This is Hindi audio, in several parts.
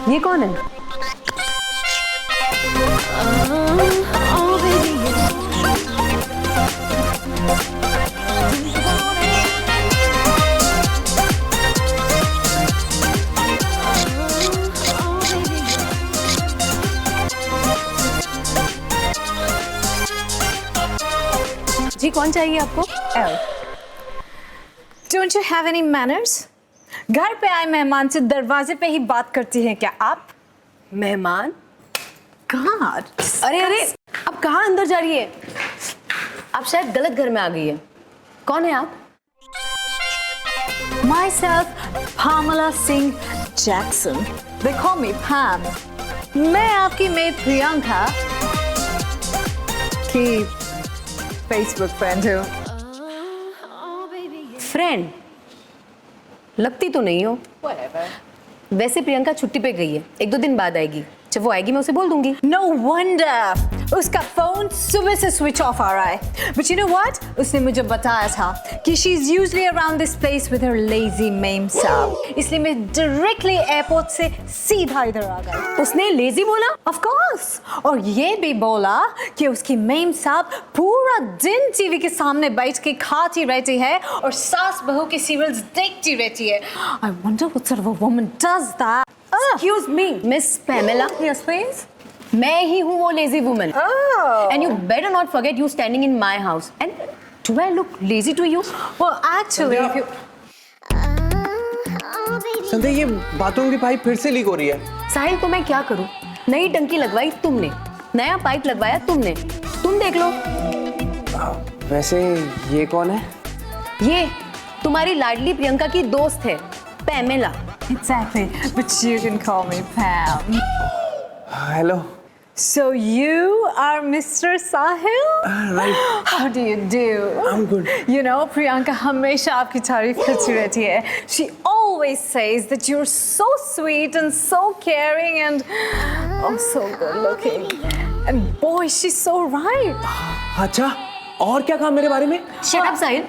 ये कौन है? जी कौन चाहिए आपको? Don't you have any manners? घर पे आए मेहमान से दरवाजे पे ही बात करती हैं क्या आप? मेहमान? God. अरे अरे, अब कहाँ अंदर जा रही है? आप शायद गलत घर में आ गई है। कौन है आप? Myself, Pamela Singh Jackson. They call me Pam. मैं आपकी मेट प्रियंका की Facebook friend हूँ। फ्रेंड? लगती तो नहीं हो। Whatever. वैसे प्रियंका छुट्टी पे गई है, 1-2 दिन बाद आएगी। जब वो आएगी मैं उसे बोल दूंगी। No wonder. उसका फोन सुबह से स्विच ऑफ आ रहा है। But you know what? उसने मुझे बताया था कि she's usually around this place with her lazy ma'am साहब। इसलिए मैं directly एयरपोर्ट से सीधा इधर आ गई। उसने लेजी बोला? Of course. और ये भी बोला कि उसकी मेम साहब पूरा दिन टीवी के सामने बैठ के खाती रहती है और सास बहू के सीरियल्स देखती रहती है। I wonder what sort of a woman does that. Excuse me, Miss Pamela. Yes, please. मैं ही हूँ वो lazy woman. Oh. And you better not forget you standing in my house. And do I look lazy to you? Well, actually, if you... संध्या, ये बाथरूम की पाइप फिर से लीक हो रही है। साहिल को मैं क्या करूँ? नई टंकी लगवाई तुमने, नया पाइप लगवाया तुमने। तुम देख लो। वैसे ये कौन है? ये तुम्हारी लाडली प्रियंका की दोस्त है, Pamela. Exactly, but you can call me Pam. Hello. So you are Mr. Sahil? Right. How do you do? I'm good. You know, Priyanka हमेशा आपकी तारीफ करती रहती है. She always says that you're so sweet and so caring and oh so good looking. And boy, she's so right. अच्छा, और क्या कहा मेरे बारे में? Shut up साहिल।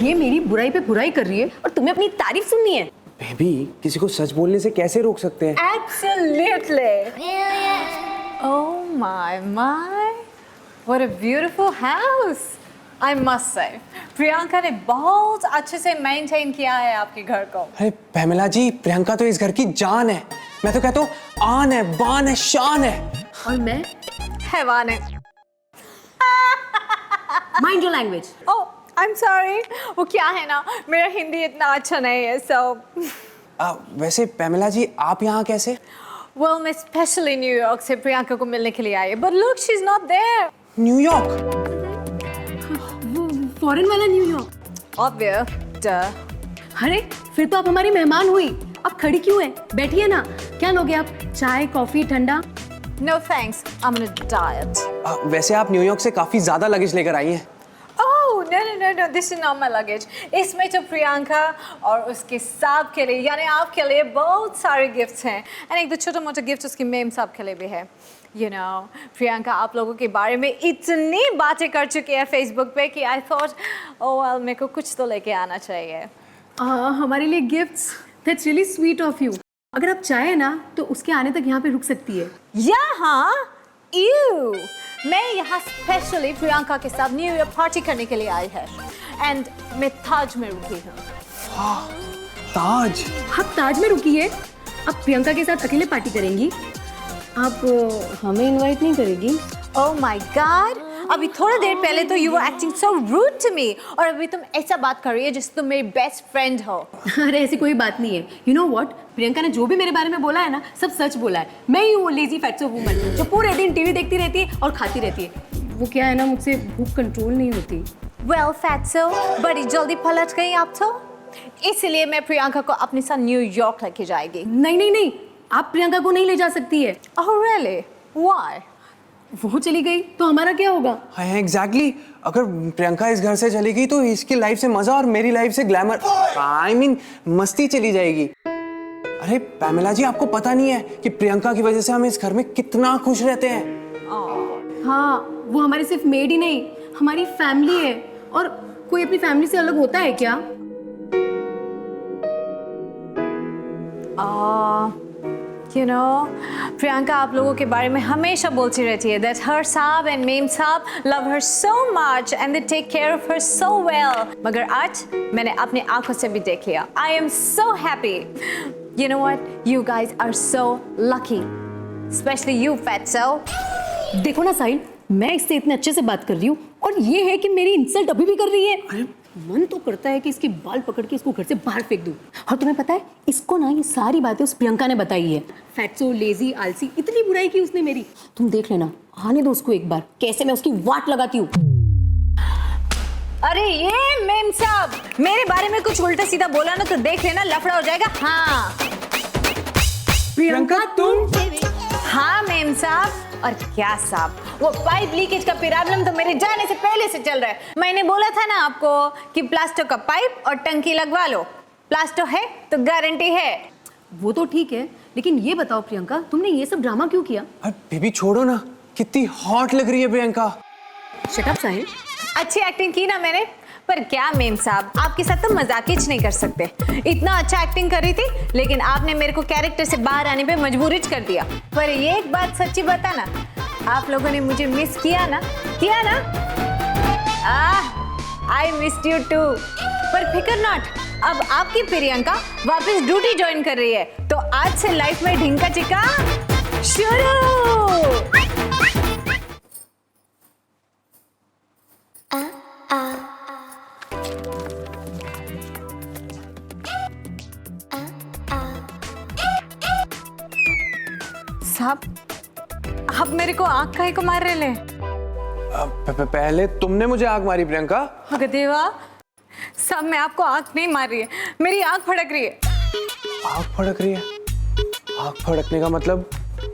ये मेरी बुराई पे बुराई कर रही है और तुम्हें अपनी तारीफ सुननी है। बेबी, किसी को सच बोलने से कैसे रोक सकते हैं? Absolutely. Oh my. What a beautiful house. I must say, Priyanka ने बहुत अच्छे से मेंटेन किया है आपके घर को। अरे पैमेला जी, प्रियंका तो इस घर की जान है। मैं तो कहता हूँ आन है, बान है, शान है। और मैं? हैवान है। Mind your language. Oh, I'm sorry. वो क्या है ना, मेरा हिंदी इतना अच्छा नहीं है, so. वैसे पैमेला जी, आप यहाँ कैसे? Well, मैं स्पेशली न्यूयॉर्क से प्रियंका को मिलने के लिए आई। But look, she's not there. New York? Foreign वाला न्यूयॉर्क? Obvious. Duh. अरे फिर तो आप हमारी मेहमान हुई। आप खड़ी क्यों है? बैठिए ना। क्या लोगे आप? चाय, कॉफी, ठंडा? No thanks. I'm on a diet. वैसे आप न्यूयॉर्क से काफी ज्यादा लगेज लेकर आई हैं। Oh, no. This is not my luggage. इसमें तो प्रियंका और उसके साहब के लिए, यानी आपके लिए बहुत सारे गिफ्ट्स हैं। और एक दो छोटा-मोटा गिफ्ट उसकी मेम साहब के लिए भी है। You know, प्रियंका आप लोगों के बारे में इतनी बातें कर चुकी है फेसबुक पे कि I thought, oh well, मेरे को कुछ तो लेके आना चाहिए। हमारे लिए gifts? That's really sweet of you. अगर आप चाहें ना तो उसके आने तक यहाँ पे रुक सकती है। यहाँ? Ew! मैं यहाँ स्पेशली प्रियंका के साथ न्यू ईयर पार्टी करने के लिए आई है। एंड मैं ताज में रुकी हूँ। ताज? आप ताज में रुकी है? आप प्रियंका के साथ अकेले पार्टी करेंगी? आप हमें इनवाइट नहीं करेगी? Oh my God! अभी थोड़ा देर पहले तो you were acting so rude to me और अभी तुम ऐसा बात कर रही है जैसे तुम मेरी बेस्ट फ्रेंड हो। अरे ऐसी कोई बात नहीं है। You know what? प्रियंका ने जो भी मेरे बारे में बोला है ना, सब सच बोला है। मैं ही हूँ वो लेजी फैट्सो वुमन जो पूरे दिन टीवी देखती रहती है और खाती रहती है। वो क्या है ना, मुझसे भूख कंट्रोल नहीं होती। Well, फैट्सो, बड़ी जल्दी पलट गई आप तो। इसलिए मैं प्रियंका को अपने साथ न्यूयॉर्क लेके जाएगी। नहीं, आप प्रियंका को नहीं ले जा सकती है। Oh really? Why? वो चली गई तो हमारा क्या होगा? हाँ एग्जैक्टली। अगर प्रियंका इस घर से चली गई तो इसकी लाइफ से मजा और मेरी लाइफ से ग्लैमर, I mean मस्ती चली जाएगी। अरे पैमेला जी, आपको पता नहीं है कि प्रियंका की वजह से हम इस घर में कितना खुश रहते हैं। हाँ, वो हमारी सिर्फ मेड ही नहीं, हमारी फैमिली है। और कोई अपनी फैमिली से अलग होता है क्या? You know, प्रियंका आप लोगों के बारे में हमेशा बोलती रहती है that her साहब and मेम साहब love her so much and they take care of her so well. मगर आज मैंने अपनी आंखों से भी देख लिया. I am so happy. You know what? You guys are so lucky. Especially you, Fatso. देखो ना साहिल, मैं इससे इतने अच्छे से बात कर रही हूँ और ये है कि मेरी इंसल्ट अभी भी कर रही है। मन तो करता है कि इसके बाल पकड़ के इसको घर से बाहर फेंक दूँ। और तुम्हें पता है, इसको ना ये सारी बातें उस प्रियंका ने बताई है। फैट्सो, लेजी, आलसी, इतनी बुराई की उसने मेरी। तुम देख लेना, आने दो उसको एक बार, कैसे मैं उसकी वाट लगाती हूँ। अरे ये मेम साहब, मेरे बारे में कुछ उल्टा सीधा बोला ना तो देख लेना लफड़ा हो जाएगा। हाँ प्रियंका तुम? हाँ मेम साहब। और क्या साहब, वो पाइप लीकेज का प्रॉब्लम तो मेरे जाने से पहले से चल रहा है। मैंने बोला था ना आपको कि प्लास्टर का पाइप और टंकी लगवा लो। प्लास्टर है तो गारंटी है। वो तो ठीक है, लेकिन ये बताओ प्रियंका, तुमने ये सब ड्रामा क्यों किया? अरे बेबी छोड़ो ना, कितनी हॉट लग रही है प्रियंका। शट अप साहिल। अच्छी एक्टिंग की ना मैंने, पर क्या मेम साहब, आपके साथ तो मजाक ही नहीं कर सकते। इतना अच्छा एक्टिंग कर रही थी, लेकिन आपने मेरे को कैरेक्टर से बाहर आने पे मजबूर कर दिया। पर ये एक बात सच्ची बता ना, आप लोगों ने मुझे मिस किया ना? I missed you too. पर फिकर नॉट, अब आपकी प्रियंका वापस ड्यूटी ज्वाइन कर रही है, तो आज से लाइफ में ढिंका चिका शुरू। साहब, आप मेरे को आंख काहे को मार रहे ले? पहले तुमने मुझे आंख मारी प्रियंका। अगर देवा साहब, मैं आपको आंख नहीं मार रही है, मेरी आंख फड़क रही है। आंख फड़क रही है? आंख फड़कने का मतलब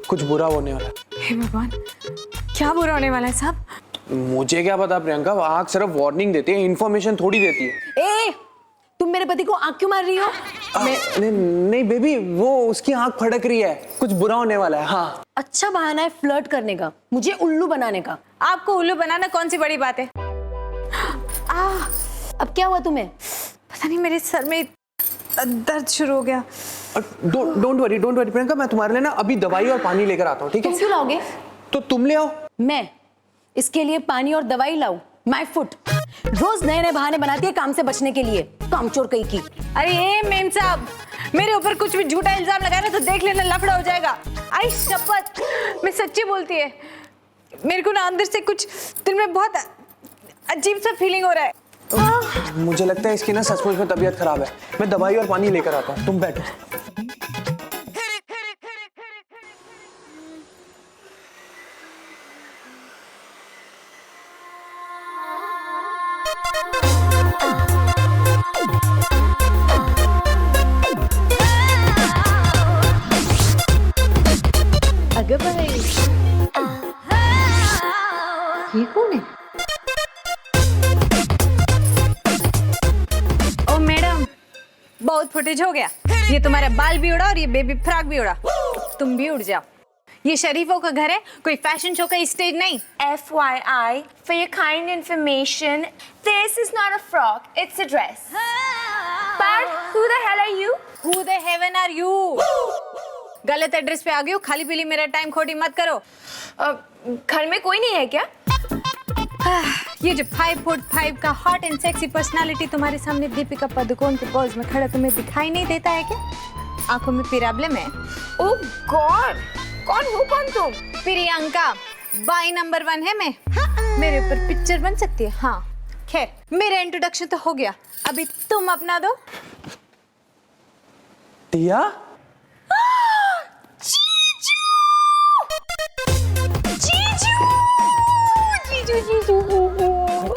कुछ बुरा होने वाला है। हे भगवान, क्या बुरा होने वाला है साहब? मुझे क्या पता प्रियंका, आंख सिर्फ वार्निंग देती है, इन्फॉर्मेशन थोड़ी देती है। ए, तुम मेरे पति को आंख क्यों मार रही हो? नहीं बेबी, वो उसकी आंख फड़क रही है, कुछ बुरा होने वाला है। हाँ अच्छा बहाना है फ्लर्ट करने का, मुझे उल्लू बनाने का। आपको उल्लू बनाना कौन सी बड़ी बात है? अब क्या हुआ तुम्हें? पता नहीं, मेरे सर में दर्द शुरू हो गया। डोंट वरी प्रियंका, मैं तुम्हारे लिए ना अभी दवाई और पानी लेकर आता हूँ, ठीक है? तुम क्यों लाओगे? तो तुम ले आओ। मैं इसके लिए पानी और दवाई लाऊं? My foot. रोज नए नए बहाने बनाती है काम से बचने के लिए, कामचोर कहीं की। अरे ये मेम साहब, मेरे ऊपर कुछ भी झूठा इल्जाम लगाना तो देख लेना लफड़ा हो जाएगा। आई शपथ, मैं सच्ची बोलती है। मेरे को ना अंदर से कुछ दिल में बहुत अजीब सा फीलिंग हो रहा है। मुझे लगता है इसकी ना सचमुच में तबीयत खराब है। मैं दवाई और पानी लेकर आता हूँ, तुम बैठो। ये कौन है? ओ मैडम, बहुत फुटेज हो गया। ये तुम्हारा बाल भी उड़ा और ये बेबी फ्रॉक भी उड़ा। तुम भी उड़ जाओ। ये शरीफों का घर है, कोई फैशन शो का स्टेज नहीं। FYI, for your kind information, this is not a frock, it's a dress. But who the hell are you? Who the heaven are you? गलत एड्रेस पे आ गई हो, खाली पीली मेरा टाइम खोटी मत करो। घर में कोई नहीं है क्या? ये जो 5'5" का हॉट एंड सेक्सी पर्सनालिटी तुम्हारे सामने दीपिका पादुकोण के पोज में खड़ा तुम्हें दिखाई नहीं देता है क्या? आंखों में प्रॉब्लम है? Oh God, कौन तुम? प्रियंका, बाई नंबर 1 है मैं। मेरे ऊपर पिक्चर बन सकती है। हाँ खैर, मेरा इंट्रोडक्शन तो हो गया, अभी तुम अपना दो। टिया?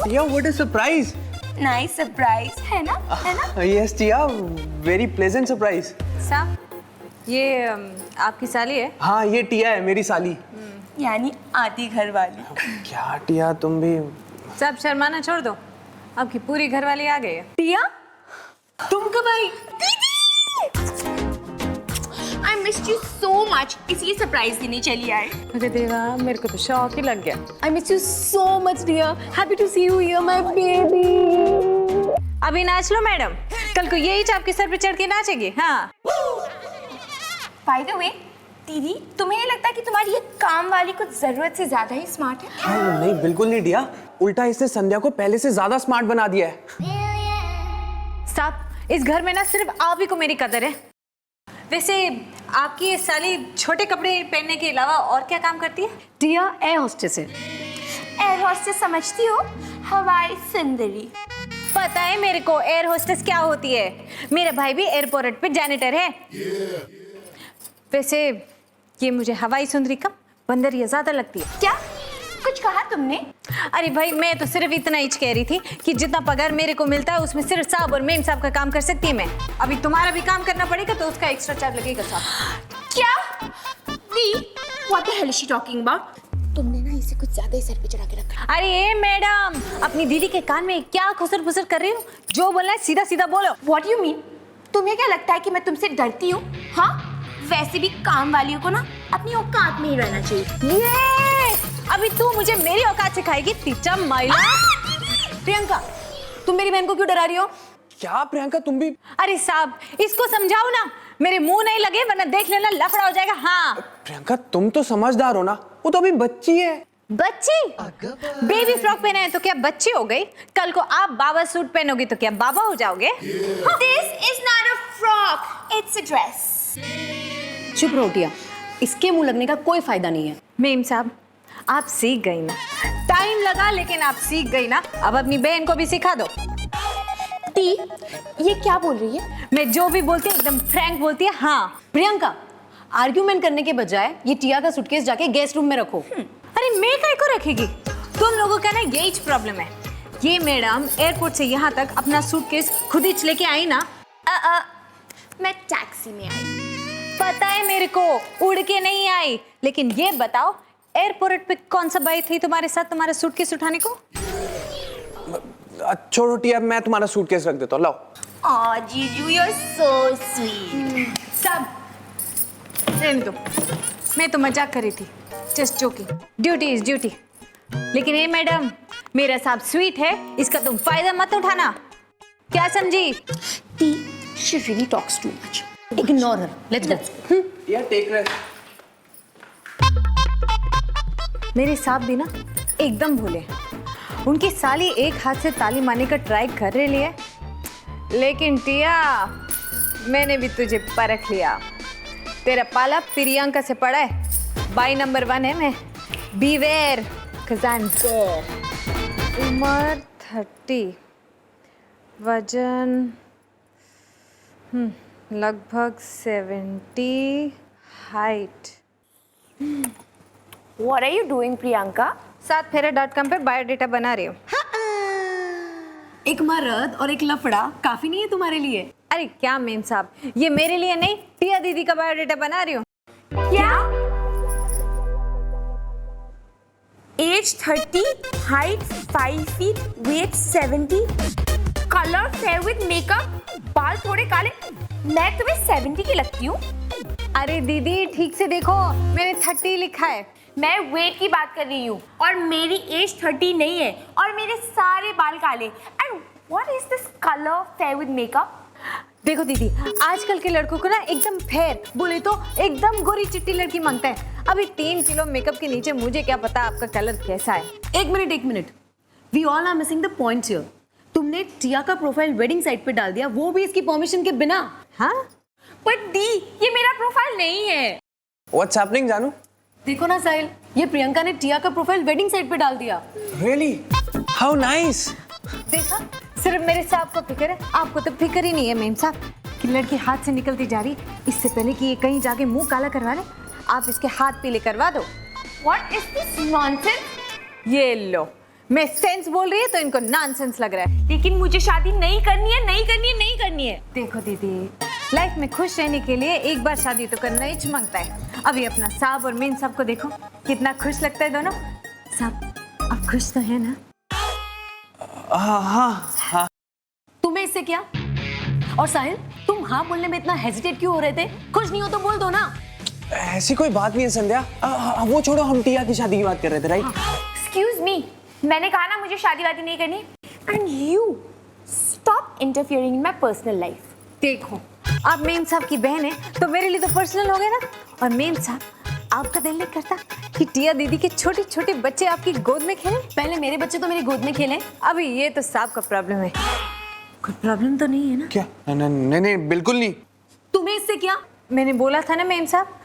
टिया, what a surprise! Nice surprise, है ना? Yes, टिया, very pleasant surprise. साहब, ये आपकी साली है? हाँ, ये टिया है, मेरी साली। यानी आधी घर वाली। क्या टिया, तुम भी? सब शर्माना छोड़ दो, आपकी पूरी घरवाली आ गई है। टिया, तुम कब आई? I missed you so much, इसलिए सरप्राइज देने चली आई। अरे देवा, मेरे को तो शौक ही लग गया। I miss you so much, dear. Happy to see you here, my baby. अभी नाच लो मैडम, कल को यही चाप के सर पे चढ़ के नाचेगी। हाँ बाय द वे दीदी, तुम्हें नहीं लगता कि तुम्हारी ये काम वाली कुछ जरूरत से ज्यादा ही स्मार्ट है? नहीं बिल्कुल नहीं दिया, उल्टा इसने संध्या को पहले से ज्यादा स्मार्ट बना दिया है। साहब, इस घर में ना सिर्फ आप ही को मेरी कदर है। वैसे आपकी ये साली छोटे कपड़े पहनने के अलावा और क्या काम करती है? टिया एयर होस्टेस है। एयर होस्टेस समझती हो? हवाई सुंदरी। पता है मेरे को एयर होस्टेस क्या होती है। मेरा भाई भी एयरपोर्ट पे जैनिटर है। वैसे ये मुझे हवाई सुंदरी कम बंदरिया ज्यादा लगती है। क्या कुछ कहा तुमने? अरे भाई, मैं तो सिर्फ इतना ही कह रही थी कि जितना पगार मेरे को मिलता है उसमें सिर्फ साहब और मेम साहब का काम कर सकती है मैं। अभी तुम्हारा भी काम करना पड़ेगा तो उसका एक्स्ट्रा चार्ज लगेगा साहब। क्या? दी, what the hell is she talking about? तुमने ना इसे कुछ ज्यादा ही सर पे चढ़ा के रखा। अरे ए मैडम, अपनी दीदी के कान में क्या खुसर फुसर कर रही हो? जो बोलना है सीधा सीधा बोलो। What you mean? तुम्हें क्या लगता है कि मैं तुमसे डरती हूँ? हाँ, वैसे भी काम वालियों को ना अपनी औकात में ही रहना चाहिए। ये अभी तू मुझे मेरी औकात सिखाएगी टीचर माइला। प्रियंका, तुम मेरी बहन को क्यों डरा रही हो? क्या प्रियंका तुम भी? अरे साहब, इसको समझाओ ना, मेरे मुंह नहीं लगे वरना देख लेना लफड़ा हो जाएगा। हाँ प्रियंका तुम तो समझदार हो ना, वो तो अभी बच्ची है। बच्ची? बेबी फ्रॉक पहना है तो क्या बच्ची हो गई? कल को आप बाबा सूट पहनोगी तो क्या बाबा हो जाओगे? This is not a frock, it's a dress. चुप रहो टिया, इसके मुंह लगने का कोई फायदा नहीं है। मेम साहब, आप सीख गई ना, टाइम लगा लेकिन आप सीख गई ना। अब अपनी बहन को भी सिखा दो। टी, ये क्या बोल रही है? मैं जो भी बोलती है एकदम फ्रैंक बोलती है। हाँ प्रियंका, आर्ग्यूमेंट करने के बजाय ये टिया का सूटकेस जाके गेस्ट रूम में रखो। अरे मैं काय को रखेगी? तुम लोगों का ना यही प्रॉब्लम है। ये मैडम एयरपोर्ट से यहाँ तक अपना सूटकेस खुद ही लेके आई ना। मैं टैक्सी में आई। पता है मेरे को, उड़ के नहीं आई। लेकिन ये बताओ, एयरपोर्ट पे कौन सा बाई थी तुम्हारे साथ रहने सूटकेस उठाने को? छोड़ो टिया, मैं तुम्हारा सूटकेस रख देता हूँ, लाओ। Aw, Jiju, you're so sweet. सब रहने दो, मैं तो मजाक कर रही थी, just joking. Duty is duty. लेकिन ये मैडम, मेरा साहब स्वीट है, इसका तुम फायदा मत उठाना। क्या समझी? टी, she really talks too much. Ignore her. Let's go. Tia take rest. मेरे साहब भी ना एकदम भोले हैं। उनकी साली एक हाथ से ताली मारने का ट्राई कर रही है। लेकिन टिया, मैंने भी तुझे परख लिया। तेरा पाला प्रियंका से पड़ा है। बाई नंबर 1 है मैं। Beware, cause I'm there. उम्र 30, वजन लगभग 70, height. What are you doing, Priyanka? सातफेरा.com पे बायोडेटा बना रही हूँ। एक मर्द और एक लफड़ा काफी नहीं है तुम्हारे लिए? अरे क्या मेम साहब, ये मेरे लिए नहीं, टिया दीदी का बायोडेटा बना रही हूँ। क्या? Age 30, height 5 feet, weight 70, color fair with makeup, बाल थोड़े काले। मैं तुम्हें 70 की लगती हूँ? अरे दीदी ठीक से देखो, मैंने 30 लिखा है। मैं वेट की बात कर रही हूँ और मेरी एज 30 नहीं है और मेरे सारे बाल काले। And what is this colour fair with makeup? देखो दीदी, आजकल के लड़कों को ना एकदम फेयर, बोले तो एकदम गोरी चिट्टी लड़की मांगता है। अभी 3 किलो मेकअप के नीचे मुझे क्या पता आपका कलर कैसा है। एक minute, we all are missing the point here. तुमने टिया का प्रोफाइल वेडिंग साइट पे डाल दिया, वो भी इसकी परमिशन के बिना। हाँ, बट दी, ये मेरा प्रोफाइल नहीं है। What's happening जानू? देखो ना साहिल, ये प्रियंका ने टिया का प्रोफाइल वेडिंग साइट पे डाल दिया। Really? How nice? देखा, सिर्फ मेरे साहब को फिक्र है, आपको तो फिक्र ही नहीं है मेम साहब कि लड़की हाथ से निकलती जा रही। इससे पहले कि ये कहीं जाके मुंह काला करवा ले, आप इसके हाथ पीले करवा दो। What is this nonsense? ये लो, मैं सेंस बोल रही है तो इनको नॉनसेंस लग रहा है। लेकिन मुझे शादी नहीं करनी है, नहीं करनी है, नहीं करनी है। देखो दीदी, लाइफ में खुश रहने के लिए एक बार शादी तो करना ही मांगता है। अभी अपना साहब और मेन साहब को देखो, कितना खुश लगता है दोनों। साहब, आप खुश तो है ना? हाँ। तुम्हें इससे क्या? और साहिल, तुम हाँ बोलने में इतना हेजिटेट क्यों हो रहे थे? खुश नहीं हो तो बोल दो ना। ऐसी कोई बात नहीं है संध्या। वो छोड़ो, हम टिया की शादी की बात कर रहे थे, राइट? Excuse me, मैंने कहा ना मुझे शादी वादी नहीं करनी। And you stop interfering in my personal life. देखो, आप मेम साहब की बहन है तो मेरे लिए तो पर्सनल हो गया ना। और मेम साहब, आपका दिल नहीं करता कि टिया दीदी के छोटे छोटे बच्चे आपकी गोद में खेलें? पहले मेरे बच्चे तो मेरी गोद में खेले। अभी ये तो साहब का प्रॉब्लम है। कोई प्रॉब्लम तो नहीं है ना? क्या? नहीं नहीं बिल्कुल नहीं। तुम्हें इससे क्या? मैंने बोला था ना मेम साहब,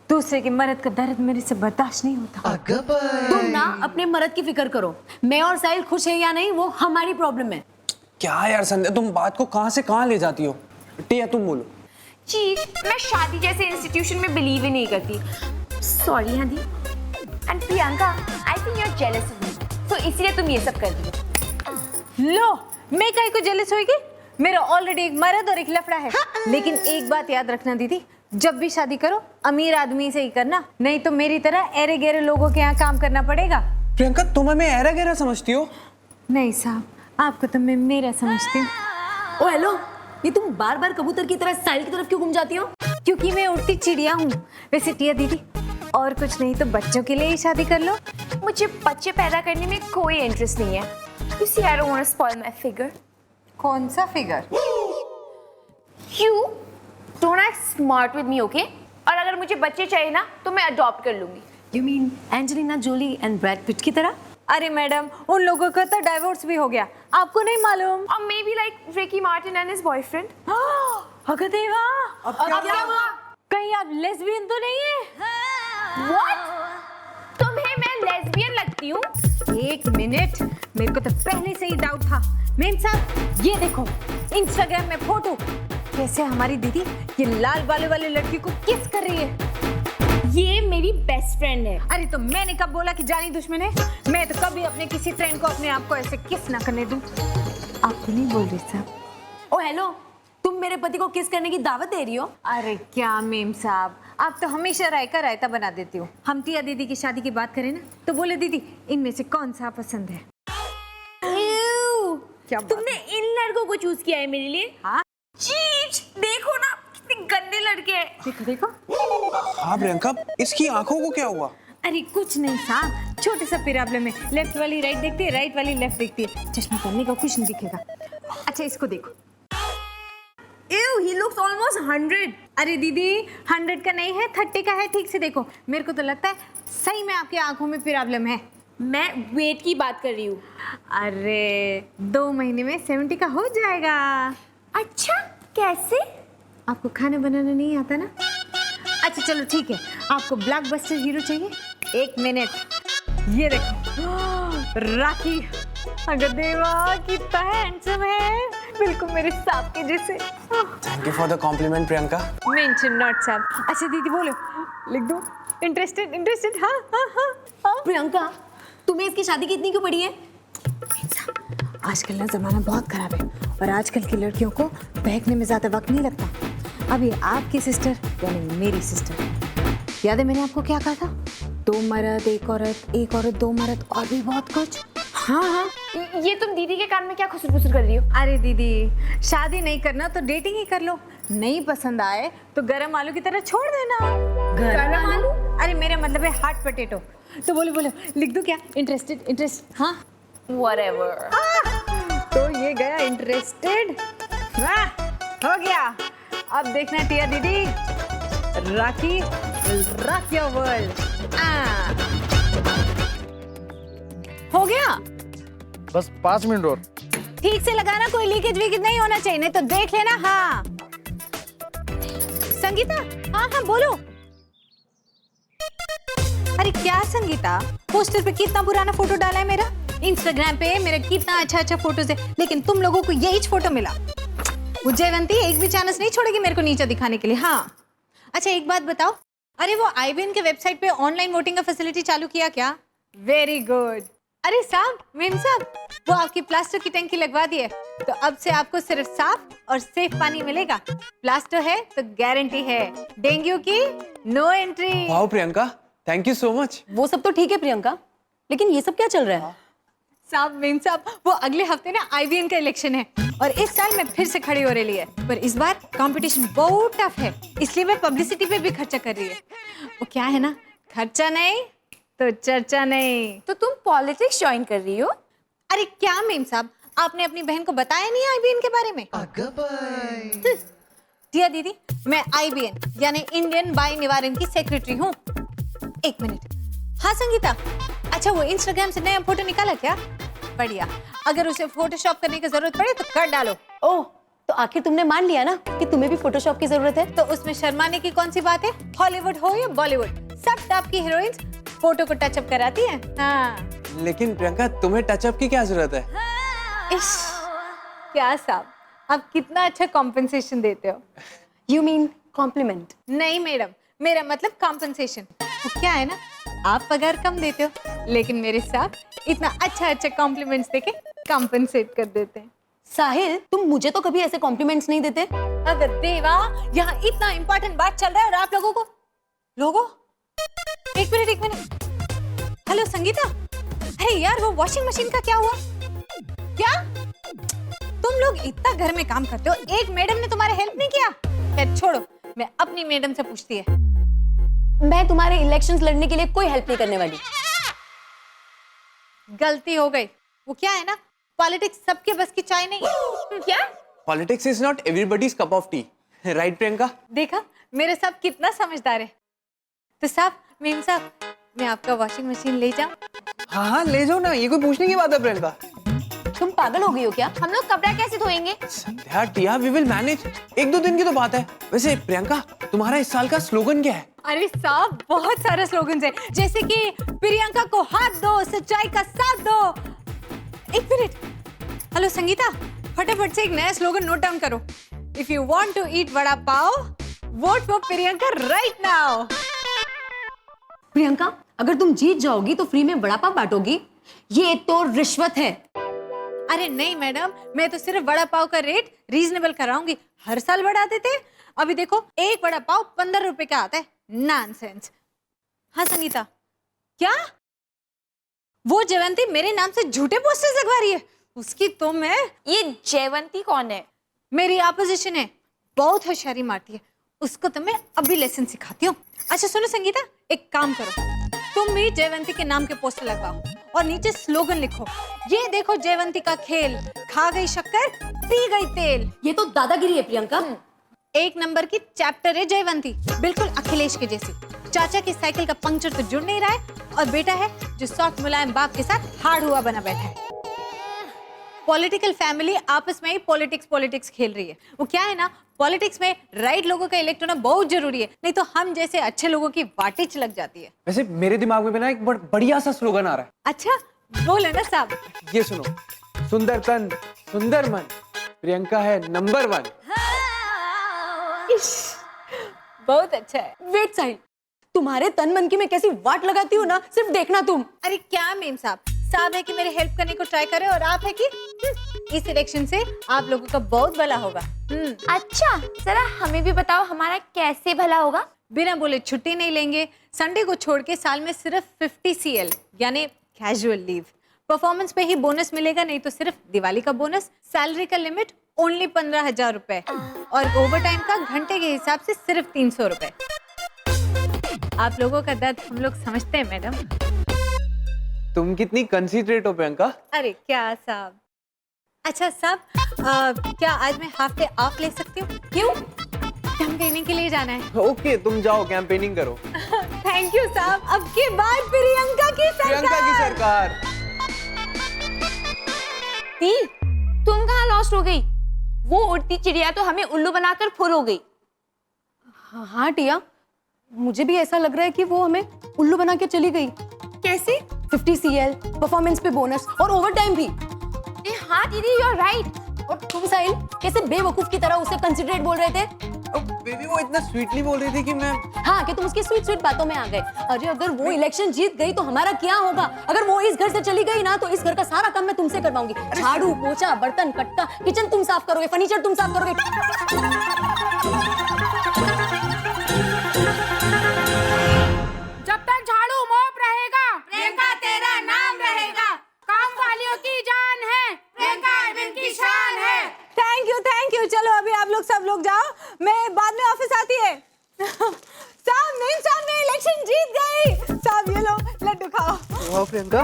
दूसरे के मर्द का दर्द मेरे से बर्दाश्त नहीं होता। तुम ना अपने मर्द की फिक्र करो। मैं और साहिल खुश है या नहीं वो हमारी प्रॉब्लम है। क्या यार संध्या, तुम बात को कहाँ से कहाँ ले जाती हो? टिया तुम बोलो। चीफ, मैं शादी जैसे इंस्टीट्यूशन में बिलीव ही नहीं करती। सॉरी हंदी। And Priyanka, I think you are jealous of me, तो इसलिए तुम ये सब कर रही हो। लो, मैं काहे को जेलस होगी? मेरा ऑलरेडी एक मर्द और एक लफड़ा है। लेकिन एक बात याद रखना दीदी, जब भी शादी करो अमीर आदमी से ही करना, नहीं तो मेरी तरह एरे गहरे लोगों के यहाँ काम करना पड़ेगा। प्रियंका तुम हमें ऐरा गहरा समझती हो? नहीं साहब, आपको तो मैं मेरा समझती हूँ। ओ हेलो, ये तुम बार बार कबूतर की तरह साहिल की तरफ क्यों घूम जाती हो? क्योंकि मैं उड़ती चिड़िया हूँ। वैसे टिया दीदी, और कुछ नहीं तो बच्चों के लिए ही शादी कर लो। मुझे बच्चे पैदा करने में कोई इंटरेस्ट नहीं है। You see, I don't want to spoil my figure. कौन सा figure? You don't act smart with me, okay? और अगर मुझे बच्चे चाहिए ना तो मैं अडॉप्ट कर लूंगी। You mean Angelina Jolie and Brad Pitt की तरह? अरे मैडम, उन लोगों का तो डाइवोर्स भी हो गया, आपको नहीं मालूम? और may be like Ricky Martin and his boyfriend. अगर देवा, अब क्या हुआ? कहीं आप लेस्बियन तो नहीं है? What? तुम्हें मैं लेस्बियन लगती हूँ? एक मिनट, मेरे को तो पहले से ही डाउट था। मेम साहब, ये देखो इंस्टाग्राम में फोटो, कैसे हमारी दीदी ये लाल बालों वाले लड़की को किस कर रही है। ये मेरी बेस्ट फ्रेंड है। अरे तो मैंने कब बोला कि जानी दुश्मन है? मैं तो कभी अपने किसी फ्रेंड को अपने आप को ऐसे किस ना करने दूं। आप तो नहीं बोल रही साहब? ओ हेलो, तुम मेरे पति को किस करने की दावत दे रही हो? अरे क्या मेम साहब, आप तो हमेशा रायता रायता बना देती हो। हम टिया दीदी की शादी की बात करें ना तो बोले दीदी इनमें से कौन सा पसंद है? क्या बात तुमने इन लड़कों को चूज किया है मेरे लिए? हाँ, चीच, देखो ना कितने गंदे लड़के हैं। देखो देखो। हाँ प्रियंका, इसकी आंखों को क्या हुआ? अरे कुछ नहीं साहब, छोटे सा प्रॉब्लम है। लेफ्ट वाली राइट देखती है, राइट वाली लेफ्ट देखती है। चश्मा पहनने का कुछ नहीं दिखेगा। अच्छा इसको देखो। Ew, he looks almost 100. अरे दीदी 100 का नहीं है, 30 का है। ठीक से देखो, मेरे को तो लगता है सही में आपकी आंखों में प्रॉब्लम है। मैं वेट की बात कर रही हूँ। अरे 2 महीने में 70 का हो जाएगा। अच्छा, कैसे? आपको खाना बनाना नहीं आता ना? अच्छा चलो ठीक है, आपको ब्लॉकबस्टर हीरो चाहिए? 1 मिनट, ये देखो राखी। अगर देवा कितना हैंडसम है, बिल्कुल मेरे सांप के जैसे। Thank you for the compliment Priyanka. Mention not साहब। अच्छा दीदी बोलो, लिख दो इंटरेस्टेड इंटरेस्टेड। हाँ हाँ हाँ हाँ। प्रियंका, तुम्हें इसकी शादी की इतनी क्यों पड़ी है? आजकल ना जमाना बहुत खराब है और आजकल की लड़कियों को बहकने में ज्यादा वक्त नहीं लगता। अभी आपकी सिस्टर यानी मेरी सिस्टर, याद है मैंने आपको क्या कहा था? 2 मर्द 1 औरत, 1 औरत 2 मर्द और भी बहुत कुछ। हाँ हाँ। ये तुम दीदी के कान में क्या खुसर खुसर कर रही हो? अरे दीदी, शादी नहीं करना तो डेटिंग ही कर लो। नहीं पसंद आए तो गरम आलू की तरह छोड़ देना। गरम आलू? अरे मेरा मतलब है हॉट पोटैटो। तो बोलो बोलो, लिख दूं क्या? Interested interest. हाँ Whatever. तो ये गया इंटरेस्टेड। वाह, हो गया। अब देखना टिया दीदी, राखी रॉक योर वर्ल्ड। हो गया। बस 5 मिनट और। ठीक से लगाना, कोई लीकेज वीकेज नहीं होना चाहिए, नहीं तो देख लेना। हाँ संगीता, हाँ हाँ बोलो। अरे क्या संगीता, पोस्टर पे कितना पुराना फोटो डाला है मेरा। इंस्टाग्राम पे मेरा कितना अच्छा अच्छा फोटोज है, लेकिन तुम लोगों को यही फोटो मिला। वो जयवंती एक भी चांस नहीं छोड़ेगी मेरे को नीचे दिखाने के लिए। हाँ अच्छा एक बात बताओ, अरे वो आईबीएन के वेबसाइट पे ऑनलाइन वोटिंग का फैसिलिटी चालू किया क्या? Very good. अरे साहब, मेम साहब, वो आपकी प्लास्टर की टंकी लगवा दी है, तो अब से आपको सिर्फ साफ और सेफ पानी मिलेगा। प्लास्टर है तो गारंटी है, डेंगू की no entry. Wow Priyanka, thank you so much. वो सब तो ठीक है प्रियंका, लेकिन ये सब क्या चल रहा है? साहब मेम साहब, वो अगले हफ्ते ना आईबीएन का इलेक्शन है और इस साल मैं फिर से खड़ी हो रही है, पर इस बार कंपटीशन बहुत टफ है, इसलिए मैं पब्लिसिटी पे भी खर्चा कर रही है। वो क्या है ना, खर्चा नहीं तो चर्चा नहीं। तो तुम पॉलिटिक्स ज्वाइन कर रही हो? अरे क्या मेम साहब, आपने अपनी बहन को बताया नहीं आईबीएन के बारे में? टिया दीदी, मैं IBN यानी इंडियन बाई निवारण की सेक्रेटरी हूँ। एक मिनट। हाँ संगीता, अच्छा वो इंस्टाग्राम से नया फोटो निकाला क्या? बढ़िया, अगर उसे फोटोशॉप करने की जरूरत पड़े तो कर डालो। ओह, तो आखिर तुमने मान लिया ना कि तुम्हें भी फोटोशॉप की जरूरत है? तो उसमें शर्माने की कौन सी बात है? हॉलीवुड हो या बॉलीवुड, सब टॉप की हीरोइंस फोटो को टचअप कराती हैं। हाँ। लेकिन प्रियंका, तुम्हें टचअप की क्या जरूरत है? इश, क्या साहब, आप कितना अच्छा कॉम्पेंसेशन देते हो। You mean compliment? नहीं मैडम, मेरा मतलब कॉम्पेंसेशन। तो क्या है ना, आप पगार कम देते हो, लेकिन मेरे साहब इतना अच्छा कॉम्प्लीमेंट्स देके कॉम्पेंसेट कर देते हैं। साहिल, तुम मुझे तो कभी ऐसे कॉम्प्लीमेंट्स नहीं देते। अगर देवा, यहाँ इतना इंपॉर्टेंट बात चल रहा है और आप लोगों एक मिनट। हेलो संगीता, अरे यार वो वॉशिंग मशीन का क्या हुआ? क्या तुम लोग इतना घर में काम करते हो, एक मैडम ने तुम्हारे हेल्प नहीं किया? खैर छोड़ो, मैं अपनी मैडम से पूछती है। मैं तुम्हारे इलेक्शंस लड़ने के लिए कोई हेल्प नहीं करने वाली। गलती हो गई। वो क्या है ना, पॉलिटिक्स सबके बस की चाय नहीं है। क्या? Politics is not everybody's cup of T, right Priyanka? देखा मेरे साहब कितना समझदार है। तो साहब, मेम साहब, मैं आपका वॉशिंग मशीन ले जाऊं? हाँ, ले जाओ ना, ये कोई पूछने की बात है प्रियंका? तुम पागल हो गई हो क्या? हम लोग कपड़ा कैसे धोएंगे? यार टिया, वी विल मैनेज, 1-2 दिन की तो बात है। वैसे प्रियंका, तुम्हारा इस साल का स्लोगन क्या है? अरे साहब, बहुत सारे स्लोगन्स हैं, जैसे कि प्रियंका को हाथ दो, सच्चाई का साथ दो। एक मिनट। हेलो संगीता, फटाफट से एक नया स्लोगन नोट डाउन करो। If you want to eat vada pav, vote for Priyanka right now. Priyanka, अगर तुम जीत जाओगी तो फ्री में वड़ा पाव बांटोगी? ये तो रिश्वत है। अरे नहीं मैडम, मैं तो सिर्फ वड़ा पाव का रेट रीजनेबल कराऊंगी। हर साल बढ़ा देते हैं। अभी देखो, एक वड़ा पाव 15 रुपए का आता है। नॉनसेंस। हाँ संगीता, क्या वो जयवंती मेरे नाम से झूठे पोस्टर्स लगवा रही है? उसकी तो मैं, ये जयवंती कौन है? मेरी ऑपोजिशन है, बहुत होशियारी मारती है। उसको तो मैं अभी लेसन सिखाती हूँ। अच्छा सुनो संगीता, एक काम करो, तुम भी जयवंती के नाम के पोस्टर लगवाओ और नीचे स्लोगन लिखो, ये देखो जयवंती का खेल, खा गई शक्कर पी गई तेल। ये तो दादागिरी है प्रियंका। एक नंबर की चैप्टर है जयवंती, बिल्कुल अखिलेश के जैसी। चाचा की साइकिल का पंक्चर तो जुड़ नहीं रहा है, और बेटा है जो सॉफ्ट मुलायम बाप के साथ हार्ड हुआ बना बैठा है। पॉलिटिकल फैमिली आपस में ही पॉलिटिक्स खेल रही है। वो क्या है ना, पॉलिटिक्स में राइट लोगों का इलेक्ट होना बहुत जरूरी है, नहीं तो हम जैसे अच्छे लोगों की वाटिच लग जाती है। वैसे मेरे दिमाग में भी ना एक बढ़िया सा स्लोगन आ रहा है। अच्छा बोले ना साहब। ये सुनो, सुंदर तन सुंदर मन, प्रियंका है नंबर 1। बहुत अच्छा है। वेट साहिल, तुम्हारे तन मन की मैं कैसी वाट लगाती हूँ ना, सिर्फ देखना तुम। अरे क्या मेम साहब है कि मेरे हेल्प करने को ट्राई करे, और आप है कि इस इलेक्शन से आप लोगों का बहुत भला होगा। अच्छा, जरा हमें भी बताओ हमारा कैसे भला होगा? बिना बोले छुट्टी नहीं लेंगे, संडे को छोड़ के साल में सिर्फ 50 CL यानी कैजुअल लीव। परफॉर्मेंस पे ही बोनस मिलेगा, नहीं तो सिर्फ दिवाली का बोनस। सैलरी का लिमिट ओनली 15,000 रुपए, और ओवर टाइम का घंटे के हिसाब से सिर्फ 300 रुपए। आप लोगों का दर्द हम लोग समझते हैं मैडम। तुम कितनी कंसीडरेट हो प्रियंका। अरे क्या साहब। अच्छा साहब, क्या आज मैं हाफ डे ऑफ ले सकती हूँ? क्यों? कैंपेनिंग के लिए जाना है। ओके, तुम जाओ कैंपेनिंग करो। थैंक यू साहब। अब की बार प्रियंका की सरकार। ती, तुम कहाँ लॉस्ट हो गई? वो उड़ती चिड़िया तो हमें उल्लू बनाकर फुर हो गई। हाँ टिया, मुझे भी ऐसा लग रहा है कि वो हमें उल्लू बना के चली गई। कैसे? 50 CL, परफॉर्मेंस पे बोनस और ओवर टाइम भी। हाँ दीदी, यू आर राइट। और तुम साहिल कैसे बेवकूफ की तरह उसे कंसिडरेट बोल रहे थे? बेबी, वो इतना स्वीटली बोल रही थी कि मैं। हाँ, कि तुम उसकी स्वीट बातों में आ गए। अरे अगर वो इलेक्शन जीत गई तो हमारा क्या होगा? अगर वो इस घर से चली गई ना, तो इस घर का सारा काम मैं तुमसे करवाऊंगी। झाड़ू, पोछा, बर्तन, कटका, किचन तुम साफ करोगे, फर्नीचर तुम साफ करोगे। जब तक झाड़ू मोप रहेगा, प्रियंका तेरा नाम रहेगा। काम वालियों की जान है, प्रियंका इनकी शान है। Thank you. चलो अभी आप लोग सब लोग जाओ, मैं बाद में ऑफिस आती है। साहब, मैं इलेक्शन जीत गई। साहब ये लो लड्डू खाओ। वाह प्रियंका।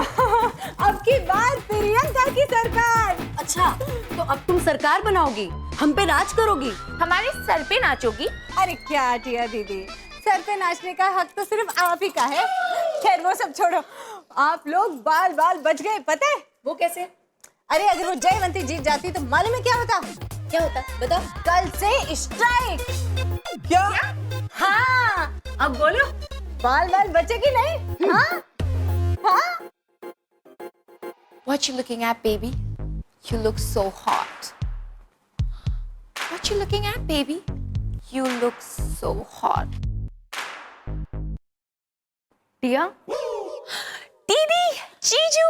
अब की बार प्रियंका की सरकार। अच्छा, तो अब तुम सरकार बनाओगी? हम पे राज करोगी? हमारे सर पे नाचोगी? अरे क्या टिया दीदी, सर पे नाचने का हक तो सिर्फ आप ही का है। खैर वो सब छोड़ो, आप लोग बाल बाल बच गए, पता है? वो कैसे? अरे अगर वो जयवंती जीत जाती तो मालूम है क्या होता? क्या होता बताओ। कल से स्ट्राइक। क्या? हाँ, अब बोलो, बाल बाल बचे कि नहीं? हाँ हाँ। What you looking at, baby? You look so hot. What you looking at, baby? You look so hot. टिया, दीदी, जीजू,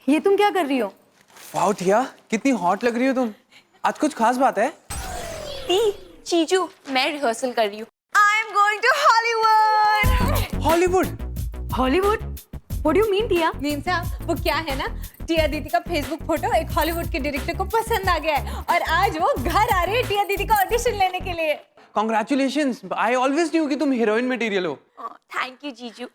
ये तुम क्या कर रही हो? वाओ टिया, कितनी हॉट लग रही हो तुम। आज कुछ खास बात है? दी, जीजू, मैं रिहर्सल कर रही हूँ। I am going to Hollywood. Hollywood? Hollywood? What do you mean, Tia? Mean साहब, वो क्या है ना, टिया दीदी का फेसबुक फोटो एक हॉलीवुड के डायरेक्टर को पसंद आ गया है और आज वो घर आ रही है टिया दीदी का ऑडिशन लेने के लिए। Congratulations. I always knew कि तुम हीरोइन मटेरियल हो। Thank you, जीजू,